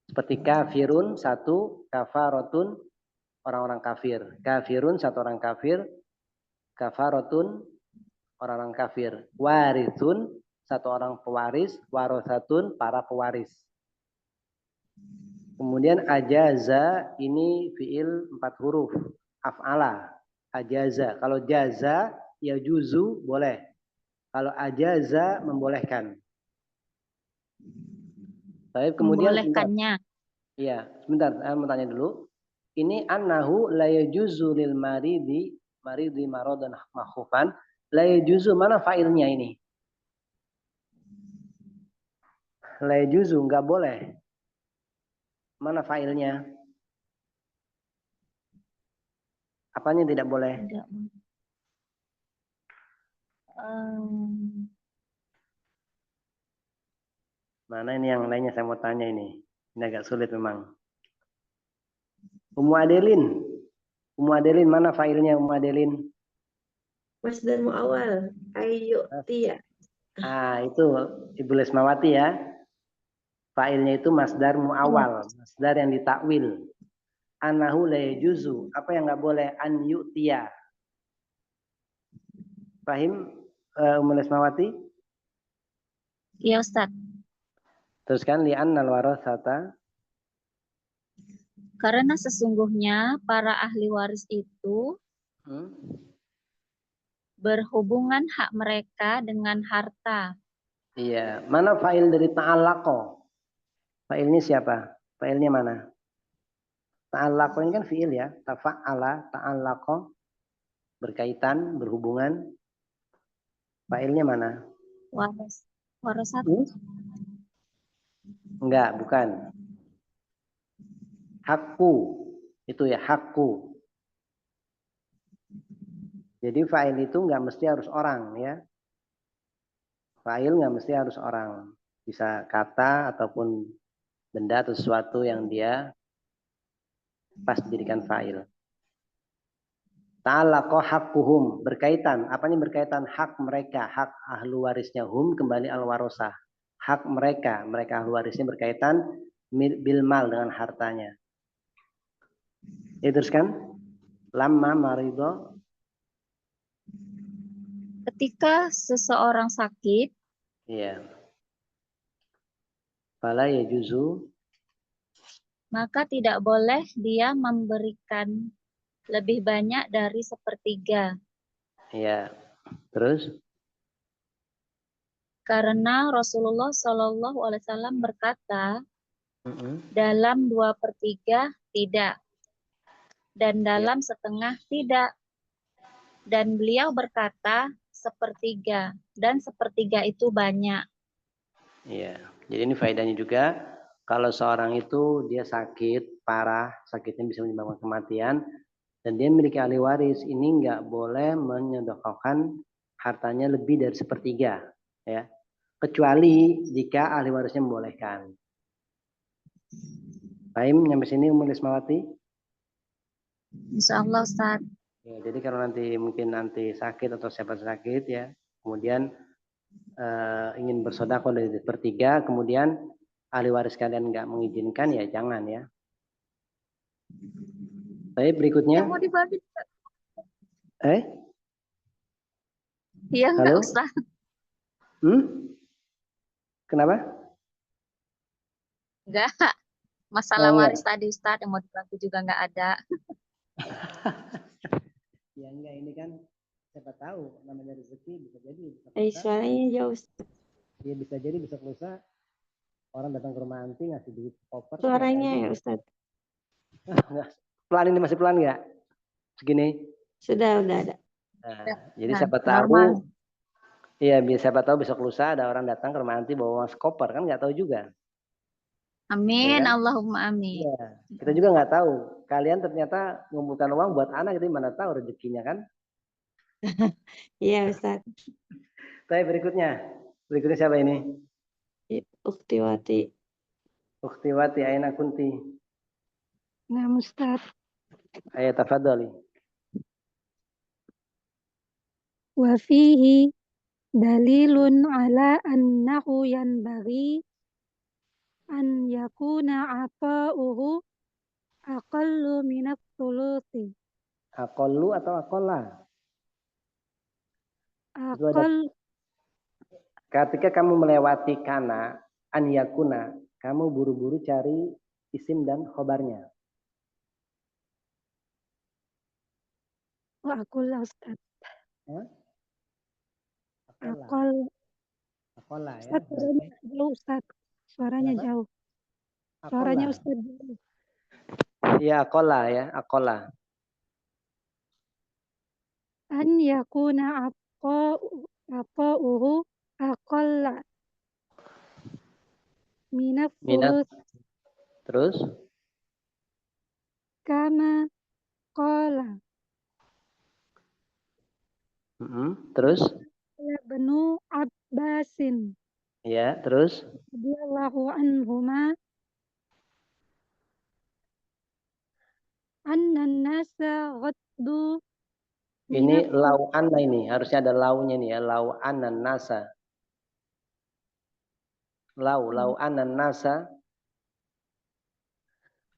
Seperti kafirun satu, kafaratun orang-orang kafir. Kafirun satu orang kafir, kafaratun orang-orang kafir. Warisun satu orang pewaris, warasatun para pewaris. Kemudian ajaza ini fiil 4 huruf, af'ala. Ajaza. Kalau jaza ya juzu boleh. Kalau ajaza membolehkan. Baik, kemudian membolehkannya. Iya, sebentar, saya mau tanya dulu. Ini annahu la yajuzu lil maridi maradan makhufan. La yajuzu, mana failnya ini? La yajuzu, enggak boleh. Mana failnya? Apanya tidak boleh? Tidak. Mana ini yang lainnya saya mau tanya ini. Ini agak sulit memang. Ummu Adelin, mana failnya Ummu Adelin? Masdar mu'awal, ayyu'tiya. Itu Ibu Lesmawati ya. Failnya itu masdar mu'awal, masdar yang ditakwil. Anahu la yajuzu, apa yang enggak boleh? An yu'tiya. Paham Ummu Lesmawati? Iya Ustaz. Teruskan li'annal warasata. Karena sesungguhnya para ahli waris itu berhubungan hak mereka dengan harta. Iya, mana fa'il dari ta'allaqo? Fa'ilnya siapa? Fa'ilnya mana? Ta'allaqo ini kan fi'il ya, tafa'ala, ta'allaqo, berkaitan, berhubungan. Fa'ilnya mana? Warasatu. Enggak, bukan. Hakku, itu ya hakku. Jadi fa'il itu nggak mesti harus orang ya. Fa'il nggak mesti harus orang. Bisa kata ataupun benda atau sesuatu yang dia pas dijadikan fa'il. Ta'alaqa haqquhum, berkaitan. Apanya berkaitan? Hak mereka, hak ahlu warisnya. Hum kembali al-warosah. Hak mereka, ahlu warisnya berkaitan bil mal dengan hartanya. Diteruskan. Lamma marido. Ketika seseorang sakit, Iya. Fala yajuzu. maka tidak boleh dia memberikan lebih banyak dari sepertiga. Iya. Terus? Karena Rasulullah SAW berkata, dalam 2/3 tidak, dan dalam setengah tidak. Dan beliau berkata, sepertiga, dan sepertiga itu banyak. Iya. Jadi ini faedahnya juga, kalau seorang itu dia sakit parah, sakitnya bisa menyebabkan kematian, dan dia memiliki ahli waris, ini nggak boleh menyedekahkan hartanya lebih dari sepertiga, ya. Kecuali jika ahli warisnya membolehkan. Baim, nyampe sini Ummul Ismawati? Insya Allah, Ustaz. Ya, jadi kalau mungkin nanti sakit atau siapa sakit ya, kemudian ingin bersedekah dari sepertiga, kemudian ahli waris kalian nggak mengizinkan, ya jangan ya. Baik, berikutnya. Mau dibagi? Iya enggak, Halo? Ustaz? Kenapa? Enggak. Masalah enggak. waris tadi, Ustaz, yang mau dibagi juga enggak ada. Ya enggak, ini kan siapa tahu namanya rezeki, bisa jadi bisa Suaranya jauh. ya bisa jadi bisa lusa orang datang ke rumah anti ngasih duit koper. Suaranya ya Ustaz. Pelan, ini masih pelan nggak? Segini? Sudah ada. Nah, jadi siapa tahu, iya siapa tahu besok lusa ada orang datang ke rumah anti bawa uang koper, kan nggak tahu juga. Amin, Ya kan? Allahumma amin. Iya, kita juga nggak tahu. Kalian ternyata mengumpulkan uang buat anak, itu mana tahu rezekinya kan? Iya Ustaz. Tapi berikutnya siapa ini? Uktiwati. Uktiwati aina kunti. Nah, Ustaz. Ayat tafadhali. Wa fihi dalilun ala annahu yanbaghi an yakuna ata'uhu aqallu minat thuluthi. Aqallu atau aqalla? Ketika kamu melewati kana, an yakuna, kamu buru-buru cari isim dan khobarnya. Aqalla, Ustaz. Aqalla ya. Ustaz, suaranya jauh, Ustaz. Suaranya jauh. Suaranya Ustaz jauh. Iya, aqalla ya, aqalla. An yakuna ata'uhu aqalla minat thuluth. Terus? Kama qala. Terus? Banu Abbasin. Ya, terus? Radhiyallahu anhuma annan nasa ghaddu. Ini lau anna, ini harusnya ada launya nih ya, lau annan nasa. Lau annan nasa.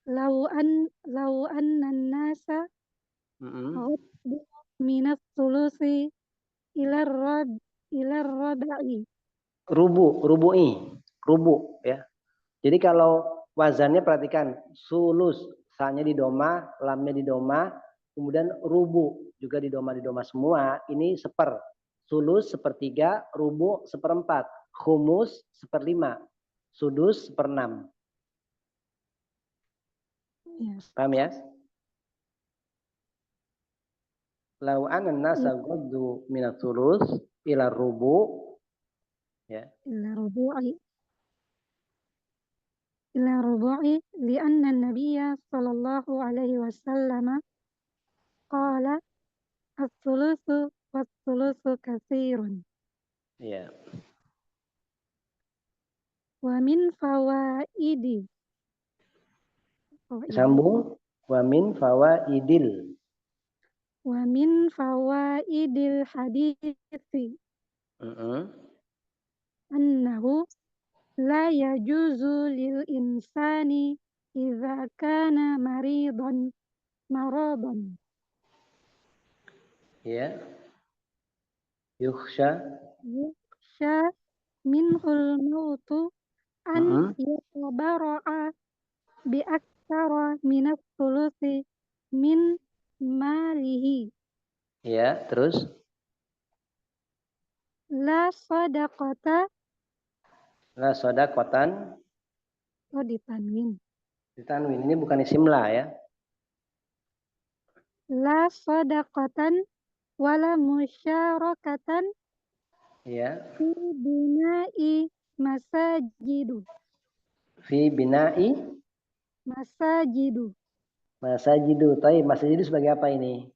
Lau annan nasa ghaddu minat thuluthi ila rabai. Rubu ya. Jadi kalau wazannya perhatikan, sulus, sa-nya di doma, lamnya di doma, kemudian rubu juga di doma semua, ini seper. Sulus sepertiga, rubu seperempat, khumus seperlima, sudus seperenam. Paham ya? Lau anan nasa ghaddu minat sulus ila rubu ya. Ila rubu'i li'anna an-nabiyya sallallahu alaihi wasallam qala as-sulusu was-sulusu katsirun. Ya. Wa min fawaidi. Sambung. Wa min fawaidil. Wa min fawaidil hadithi annahu la yajuzu lil insani idza kana maradan Ya. Yukhsha. yukhsha minhul mautu an yatabara'a bi aktsara minas sulusi min malihi Ya, terus. la sadaqata. La sodakotan. Oh, ditanwin. Ditanwin. Ini bukan isim la ya. La sadaqatan wala musyarakatan Ya. fi bina'i masajidu. Fi bina'i Masajidu. masajidu. Tapi masajidu sebagai apa ini?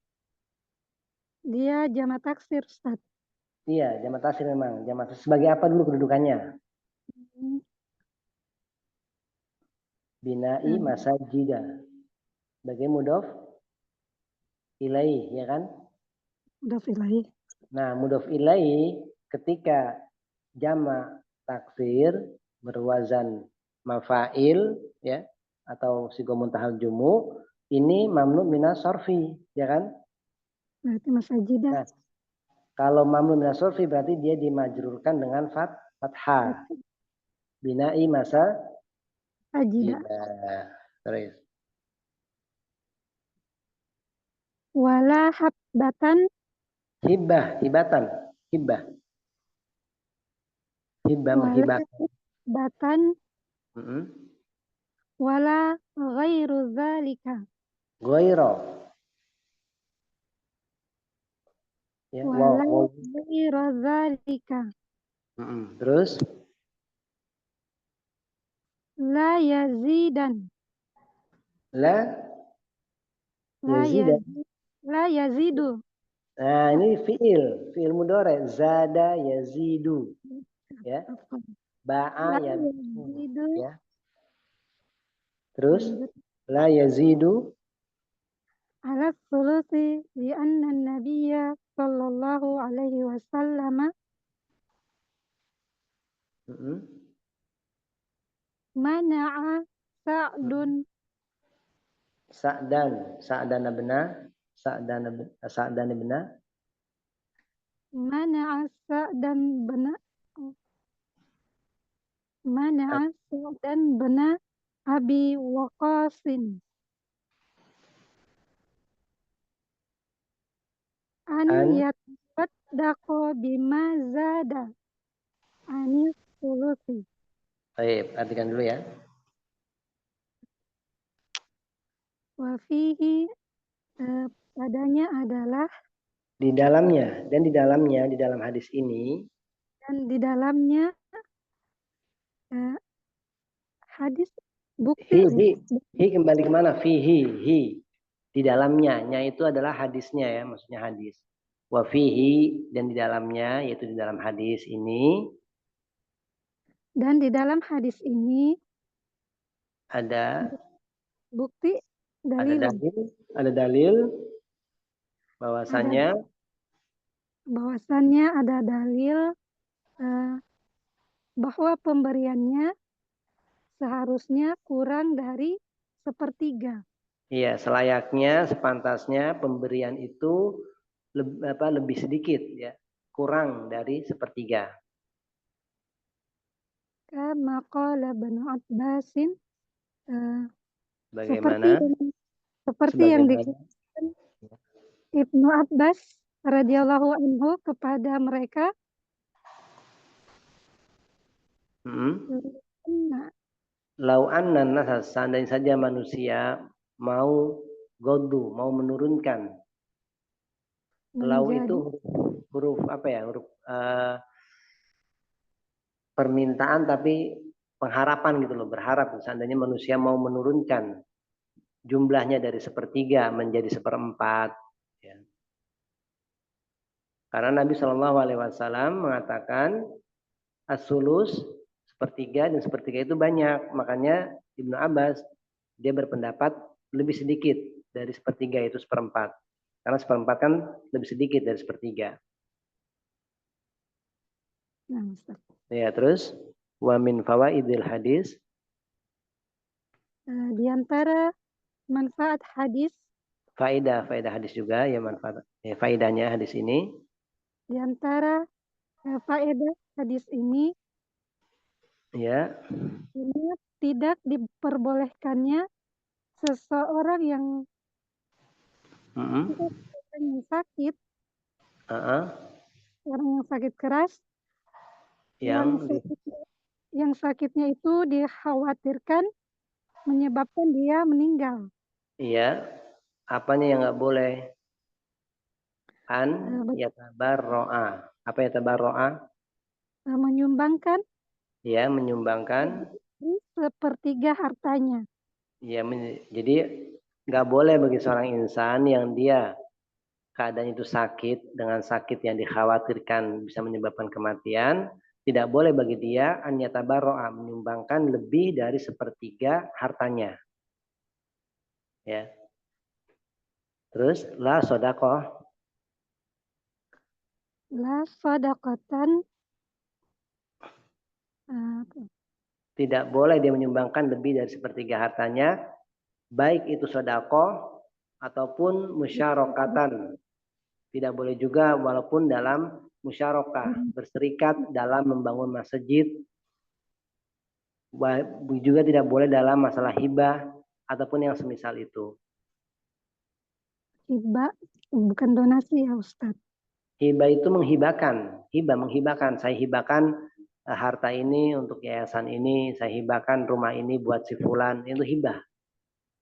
Dia jamak taksir, Ustaz. Iya, jamak taksir memang. Jamak sebagai apa dulu kedudukannya? Bina'i masajida. Sebagai mudhof ilaih, ya kan? Mudhof ilaih. Nah, mudhof ilaih ketika jamak taksir berwazan mafail ya atau sigo muntahal jumu ini mamnu minas sorfi, ya kan? Berarti masajidah. Nah, kalau mamnu minas sorfi berarti dia dimajrurkan dengan fathah. Bina'i masa Sajidah. Terus. Wala habbatan. Hibatan. Hibah Wala menghibahkan. habbatan. Wala ghairu dzalika. Ghairo. Ya, Wala wow. ghairu dzalika. Terus La yazidan. la La yazidan. La yazidu. Nah, ini fiil mudhari, zada yazidu. Ya. Ba'a La yazidu, yazidu. ya. Terus la yazidu Ala sulusi li anna nabiyya sallallahu alaihi wasallam mana'a Sa'dun. Sa'dan benar. Mana'a Sa'dan benar. Mana'a Sa'dan benar Abi Waqqasin. An yatasaddaqo bima zada anis sulusi. Baik, perhatikan dulu ya. Wa fihi padanya adalah Di dalamnya di dalam hadis ini dan di dalamnya hadis bukti. Hi kembali kemana? Fihi. Di dalamnya, nya itu adalah hadisnya ya, maksudnya hadis. Wa fihi dan di dalamnya, yaitu di dalam hadis ini. Dan di dalam hadis ini ada bukti dalil. Ada dalil bahwasannya ada dalil bahwa pemberiannya seharusnya kurang dari sepertiga. Iya, selayaknya, sepantasnya pemberian itu lebih sedikit ya, kurang dari sepertiga. Kama qala Ibnu Abbasin Bagaimana? Seperti yang dikatakan Ibnu Abbas radhiyallahu anhu kepada mereka. Lau anna nasa, seandainya saja manusia mau menurunkan. Lau itu huruf apa ya? Huruf permintaan tapi pengharapan gitu loh, berharap seandainya manusia mau menurunkan jumlahnya dari 1/3 menjadi 1/4 ya. Karena Nabi Shallallahu Alaihi Wasallam mengatakan as-sulus sepertiga dan sepertiga itu banyak. Makanya Ibnu Abbas dia berpendapat lebih sedikit dari sepertiga, itu seperempat. Karena seperempat kan lebih sedikit dari sepertiga. Nah, Ustaz. Ya, terus wa min fawaidil hadis, Di antara manfaat hadis, faedah hadis juga ya, manfaat faedahnya hadis ini, di antara faedah hadis ini, ya, ini tidak diperbolehkannya seseorang yang sakit, orang yang sakit keras, yang sakitnya itu dikhawatirkan menyebabkan dia meninggal. Iya, apanya yang nggak boleh? An yatabarro'a. Apa yatabarro'a? Menyumbangkan. Ya, menyumbangkan. Sepertiga hartanya. Ya, jadi nggak boleh bagi seorang insan yang dia keadaan itu sakit, dengan sakit yang dikhawatirkan bisa menyebabkan kematian, tidak boleh bagi dia an yatabarro'a, menyumbangkan lebih dari sepertiga hartanya. Ya. Terus la sodakoh. La sodakotan. Tidak boleh dia menyumbangkan lebih dari sepertiga hartanya, baik itu sodakoh ataupun musyarakatan. Tidak boleh juga walaupun dalam musyarakah, berserikat dalam membangun masjid. Juga tidak boleh dalam masalah hibah ataupun yang semisal itu. Hibah bukan donasi ya Ustadz. Hibah itu menghibahkan. Hibah menghibahkan. Saya hibahkan harta ini untuk yayasan ini, saya hibahkan rumah ini buat si fulan, itu hibah.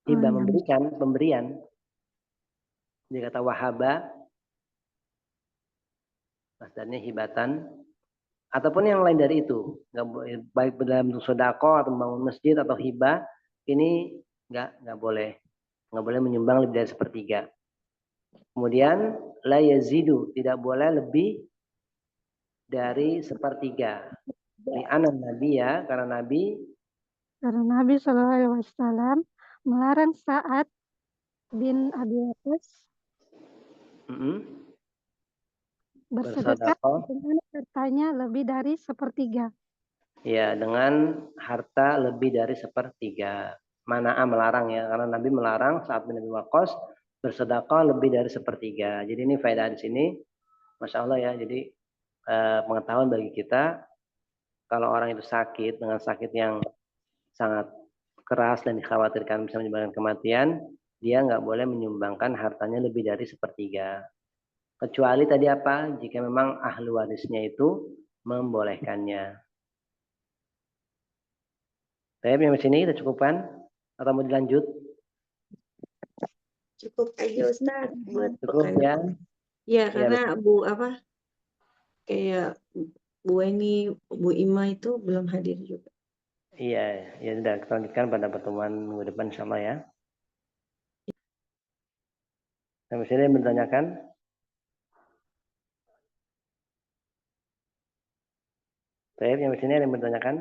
Hibah memberikan, pemberian. Dia kata wahaba, masdarnya hibatan, ataupun yang lain dari itu. Baik dalam bentuk sedekah atau membangun masjid atau hibah, ini nggak boleh. Nggak boleh menyumbang lebih dari sepertiga. Kemudian la yazidu, tidak boleh lebih dari sepertiga. Li'anan Nabi ya, karena Nabi SAW melarang Sa'ad bin Abi Waqqas bersedekah dengan hartanya lebih dari sepertiga. Ya, dengan harta lebih dari sepertiga. Mana'a melarang ya, karena Nabi melarang Sa'ad bin Abi Waqqas bersedekah lebih dari sepertiga. Jadi ini faedah di sini, Masya Allah ya. Jadi pengetahuan bagi kita, kalau orang itu sakit dengan sakit yang sangat keras dan dikhawatirkan bisa menyebabkan kematian, dia nggak boleh menyumbangkan hartanya lebih dari sepertiga. Kecuali tadi apa? Jika memang ahli warisnya itu membolehkannya. Baik, yang sini kita cukupkan atau mau dilanjut? Cukup aja Ustaz buat cukup ya. Ya, karena kayak Bu Eni, Bu Ima itu belum hadir juga. Iya, ya sudah kita lanjutkan pada pertemuan minggu depan insyaallah ya. Sampai sini bertanyakan? Baik, yang sini ada yang bertanyakan?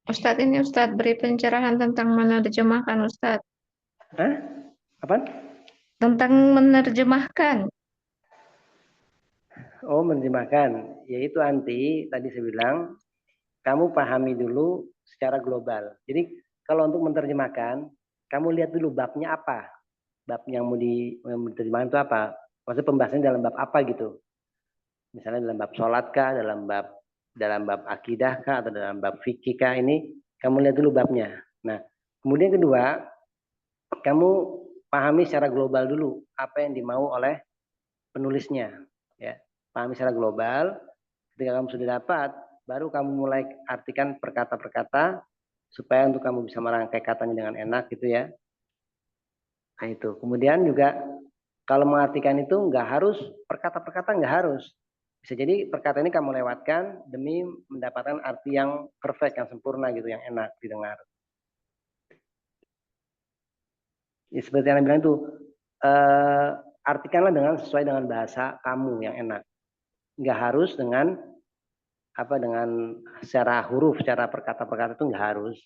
Ustadz, ini Ustadz beri pencerahan tentang menerjemahkan Ustadz. Hah? Apa? Tentang menerjemahkan. Oh, menerjemahkan. Yaitu anti, tadi saya bilang, kamu pahami dulu secara global. Jadi kalau untuk menerjemahkan, kamu lihat dulu babnya apa. Bab yang mau diterjemahkan itu apa. Maksudnya pembahasannya dalam bab apa gitu. Misalnya dalam bab sholat kah, dalam bab akidah kah, atau dalam bab fikih kah, ini kamu lihat dulu babnya. Nah, kemudian kedua, kamu pahami secara global dulu apa yang dimau oleh penulisnya. Ya, pahami secara global. Ketika kamu sudah dapat, baru kamu mulai artikan perkata per kata supaya untuk kamu bisa merangkai katanya dengan enak gitu ya. Nah itu. Kemudian juga kalau mengartikan itu nggak harus perkata per kata, nggak harus. Bisa jadi perkata ini kamu lewatkan demi mendapatkan arti yang perfect, yang sempurna gitu, yang enak didengar. Ya, seperti yang saya bilang itu, artikanlah dengan sesuai dengan bahasa kamu yang enak. Nggak harus dengan dengan secara huruf, secara perkata-perkata itu nggak harus.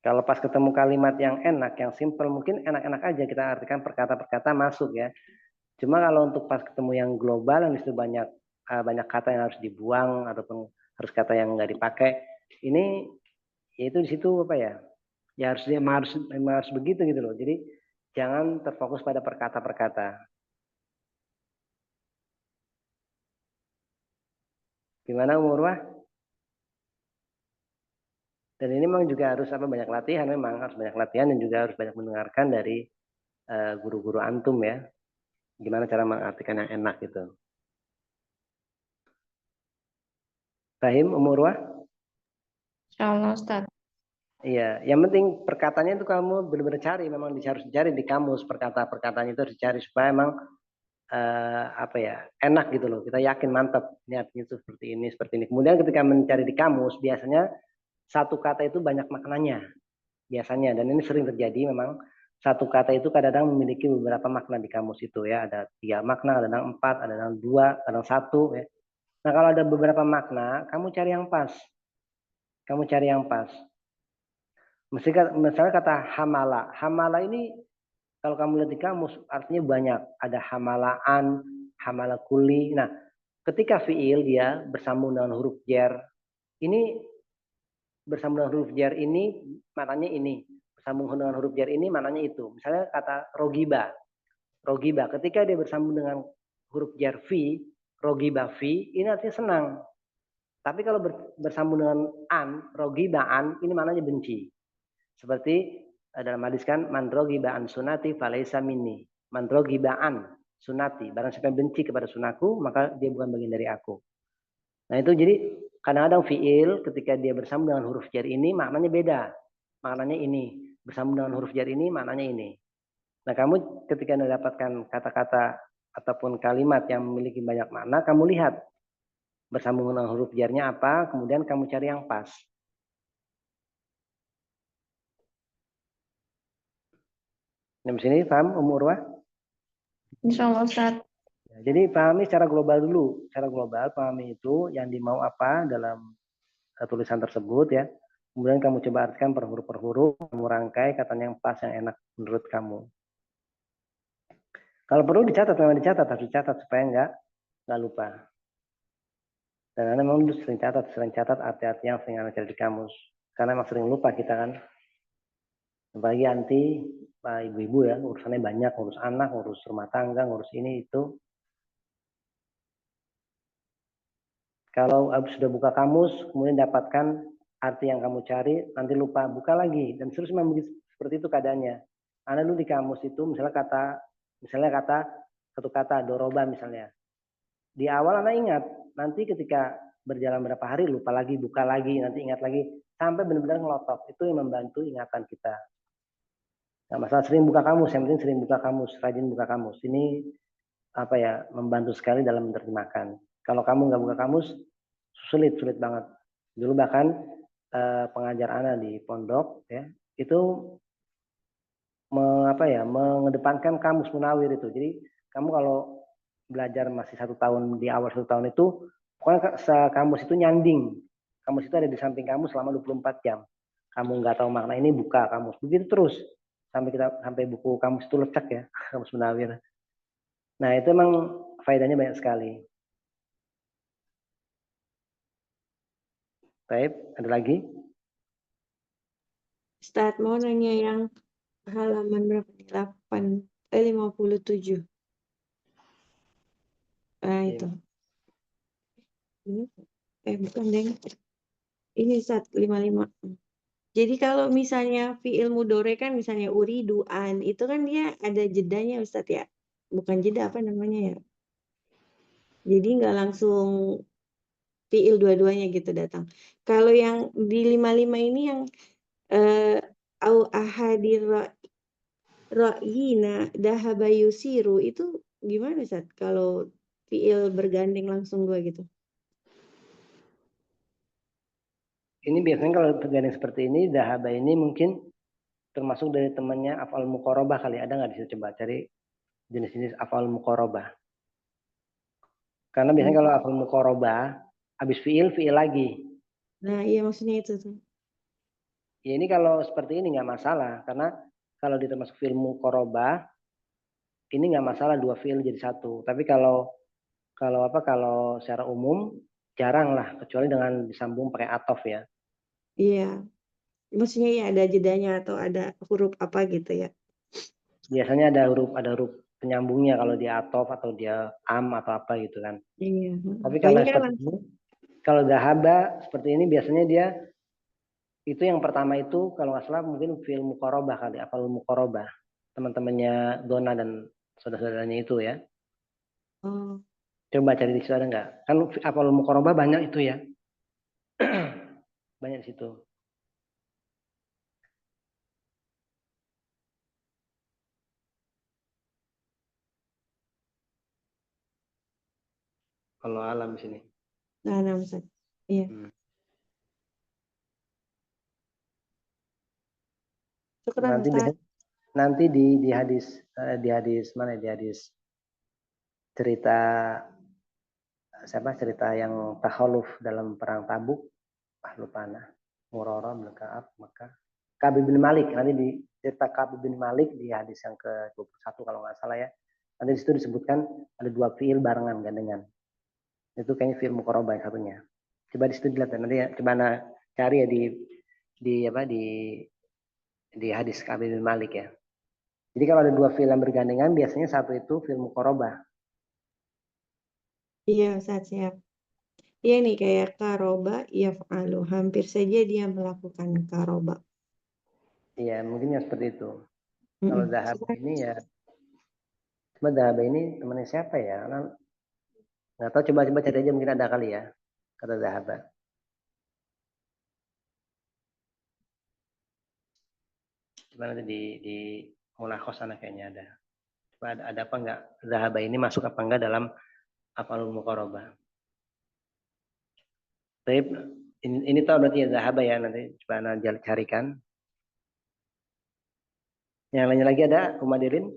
Kalau pas ketemu kalimat yang enak, yang simple, mungkin enak-enak aja kita artikan perkata-perkata masuk ya. Cuma kalau untuk pas ketemu yang global, yang disitu banyak kata yang harus dibuang ataupun harus kata yang nggak dipakai, ini yaitu di situ ya harus begitu gitu loh. Jadi jangan terfokus pada perkata-perkata. Gimana Umurwah? Dan ini memang juga harus banyak latihan, memang harus banyak latihan dan juga harus banyak mendengarkan dari guru-guru antum ya. Gimana cara mengartikan yang enak gitu. Fahim Umurwah? Insyaallah Ustaz. Iya, yang penting perkataannya itu kamu benar-benar cari, memang harus dicari di kamus, perkataannya itu harus dicari supaya memang enak gitu loh. Kita yakin mantap ini artinya itu seperti ini, seperti ini. Kemudian ketika mencari di kamus, biasanya satu kata itu banyak maknanya. Biasanya, dan ini sering terjadi memang satu kata itu kadang-kadang memiliki beberapa makna di kamus itu ya. Ada 3 makna, kadang 4, kadang 2, kadang 1 ya. Nah, kalau ada beberapa makna, kamu cari yang pas. Kamu cari yang pas. Misalnya kata hamala. Hamala ini kalau kamu lihat di kamus artinya banyak. Ada hamalaan, hamala kuli. Nah, ketika fiil dia bersambung dengan huruf jar, ini bersambung dengan huruf jar ini maknanya ini. Bersambung dengan huruf jar ini maknanya itu. Misalnya kata rogiba. Rogiba, ketika dia bersambung dengan huruf jar fi, rogiba fi, ini artinya senang. Tapi kalau bersambung dengan an, rogibaan, ini maknanya benci. Seperti dalam hadis kan, man rogibaan sunati falaisa minni. Man rogibaan sunati, barang siapa yang benci kepada sunahku, maka dia bukan bagian dari aku. Nah itu jadi kadang-kadang fiil ketika dia bersambung dengan huruf jar ini maknanya beda. Maknanya ini. Bersambung dengan huruf jar ini maknanya ini. Nah kamu ketika mendapatkan kata-kata ataupun kalimat yang memiliki banyak makna, kamu lihat bersambung dengan huruf jarnya apa, kemudian kamu cari yang pas. Di sini paham Urwah? Insyaallah Ustaz. Jadi pahami secara global dulu. Secara global pahami itu yang dimau apa dalam tulisan tersebut ya. Kemudian kamu coba artikan per huruf, kamu rangkai katanya yang pas, yang enak menurut kamu. Kalau perlu dicatat, memang dicatat, harus dicatat supaya nggak lupa. Dan Anda memang sering catat arti-arti yang sering Anda cari di kamus. Karena memang sering lupa kita kan. Apalagi anti ibu-ibu ya, urusannya banyak, ngurus anak, ngurus rumah tangga, ngurus ini itu. Kalau sudah buka kamus, kemudian dapatkan arti yang kamu cari, nanti lupa, buka lagi. Dan terus memang seperti itu keadaannya. Anda dulu di kamus itu, misalnya satu kata, doroba misalnya. Di awal Anda ingat, nanti ketika berjalan berapa hari, lupa lagi, buka lagi, nanti ingat lagi, sampai benar-benar ngelotok. Itu yang membantu ingatan kita. Nah, masalah sering buka kamus, yang penting sering buka kamus, rajin buka kamus. Ini membantu sekali dalam menerjemahkan. Kalau kamu nggak buka kamus, sulit banget. Dulu bahkan pengajar anak di pondok ya itu mengedepankan kamus munawir itu. Jadi kamu kalau belajar masih 1 tahun, di awal 1 tahun itu pokoknya kamus itu nyanding. Kamus itu ada di samping kamu selama 24 jam. Kamu nggak tahu makna ini, buka kamus. Begitu terus sampai buku kamus itu lecek ya, kamus munawir. Nah, itu emang faedahnya banyak sekali. Baik, ada lagi? Ustadz mau nanya yang halaman berapa nih? 57. Itu. Bukan deng. Ini Ustadz 55. Jadi kalau misalnya fi'il mudhari kan misalnya uriduan, itu kan dia ada jedanya Ustadz ya. Bukan jeda apa namanya ya. Jadi nggak langsung fi'il dua-duanya gitu datang. Kalau yang di 55 ini yang au ahadir ra'yina dahaba yusiru itu gimana Ustadz kalau fi'il bergandeng langsung dua gitu? Ini biasanya kalau bergandeng seperti ini, dahaba ini mungkin termasuk dari temannya af'al muqarabah kali, ada nggak di situ? Coba cari jenis-jenis af'al muqarabah. Karena biasanya kalau af'al muqarabah habis fiil lagi. Nah, iya maksudnya itu tuh. Ya ini kalau seperti ini nggak masalah, karena kalau termasuk fiil muqarabah ini nggak masalah dua fiil jadi satu. Tapi kalau secara umum jarang lah, kecuali dengan disambung pakai atof ya. Iya. Maksudnya ya ada jedanya atau ada huruf apa gitu ya. Biasanya ada huruf penyambungnya kalau dia atof atau dia atau apa gitu kan. Iya. Tapi Oh, karena ini kan seperti ini, kalau dhahaba seperti ini biasanya dia itu yang pertama itu kalau nggak salah mungkin fiil muqarabah kali, af'al muqarabah. Teman-temannya Dona dan saudara-saudaranya itu ya. oh, Coba cari di situ ada nggak? Kan af'al muqarabah banyak itu ya. Banyak di situ. Kalau alam di sini. nah Ustaz. Iya. Syukran Ustaz. Nanti di hadis mana? Di hadis cerita yang takhaluf dalam perang Tabuk, lupa nah. Murarah bin Ka'ab, maka Ka'ab bin Malik, nanti di cerita Ka'ab bin Malik di hadis yang ke-21 kalau nggak salah ya. Nanti di situ disebutkan ada dua fiil barengan gandengan. Itu kayaknya fiil muqarabah yang satunya. Coba di situ dilihat nanti ya, coba cari ya di hadis Ka'ab bin Malik ya. Jadi kalau ada dua fiil yang bergandengan biasanya satu itu fiil muqarabah. Iya Ustaz, siap. Iya nih kayak karoba yaf'alu. Hampir saja dia melakukan karoba. Iya, mungkin yang seperti itu. Kalau dhahaba ini ya, cuma dhahaba ini temannya siapa ya? Nggak tahu, coba cari aja mungkin ada kali ya, kata dhahaba. Coba nanti di mulakhos sana kayaknya ada. Coba ada apa enggak? Dhahaba ini masuk apa enggak dalam af'alul muqarabah? Baik, ini tahu berarti ya dhahaba ya, nanti coba nanti carikan. Yang lainnya lagi ada, Umadirin?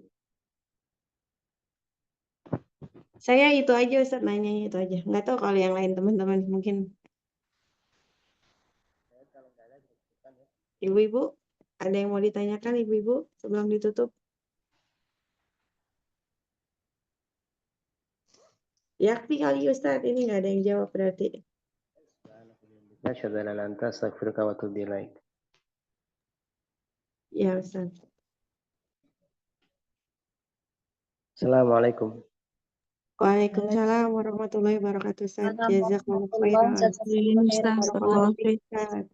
Saya itu aja Ustaz, nanyanya itu aja. Nggak tahu kalau yang lain teman-teman mungkin. Ibu-ibu, ada yang mau ditanyakan ibu-ibu sebelum ditutup? Yakti kali Ustaz, ini nggak ada yang jawab berarti. Asyhadu an la ilaha illa anta astaghfiruka wa atubu ilaik. Ya Ustaz. Assalamualaikum. Waalaikumsalam warahmatullahi wabarakatuh Ustaz. Jazakallahu khairan. Ustaz. Barakallahu fiik, Ustaz.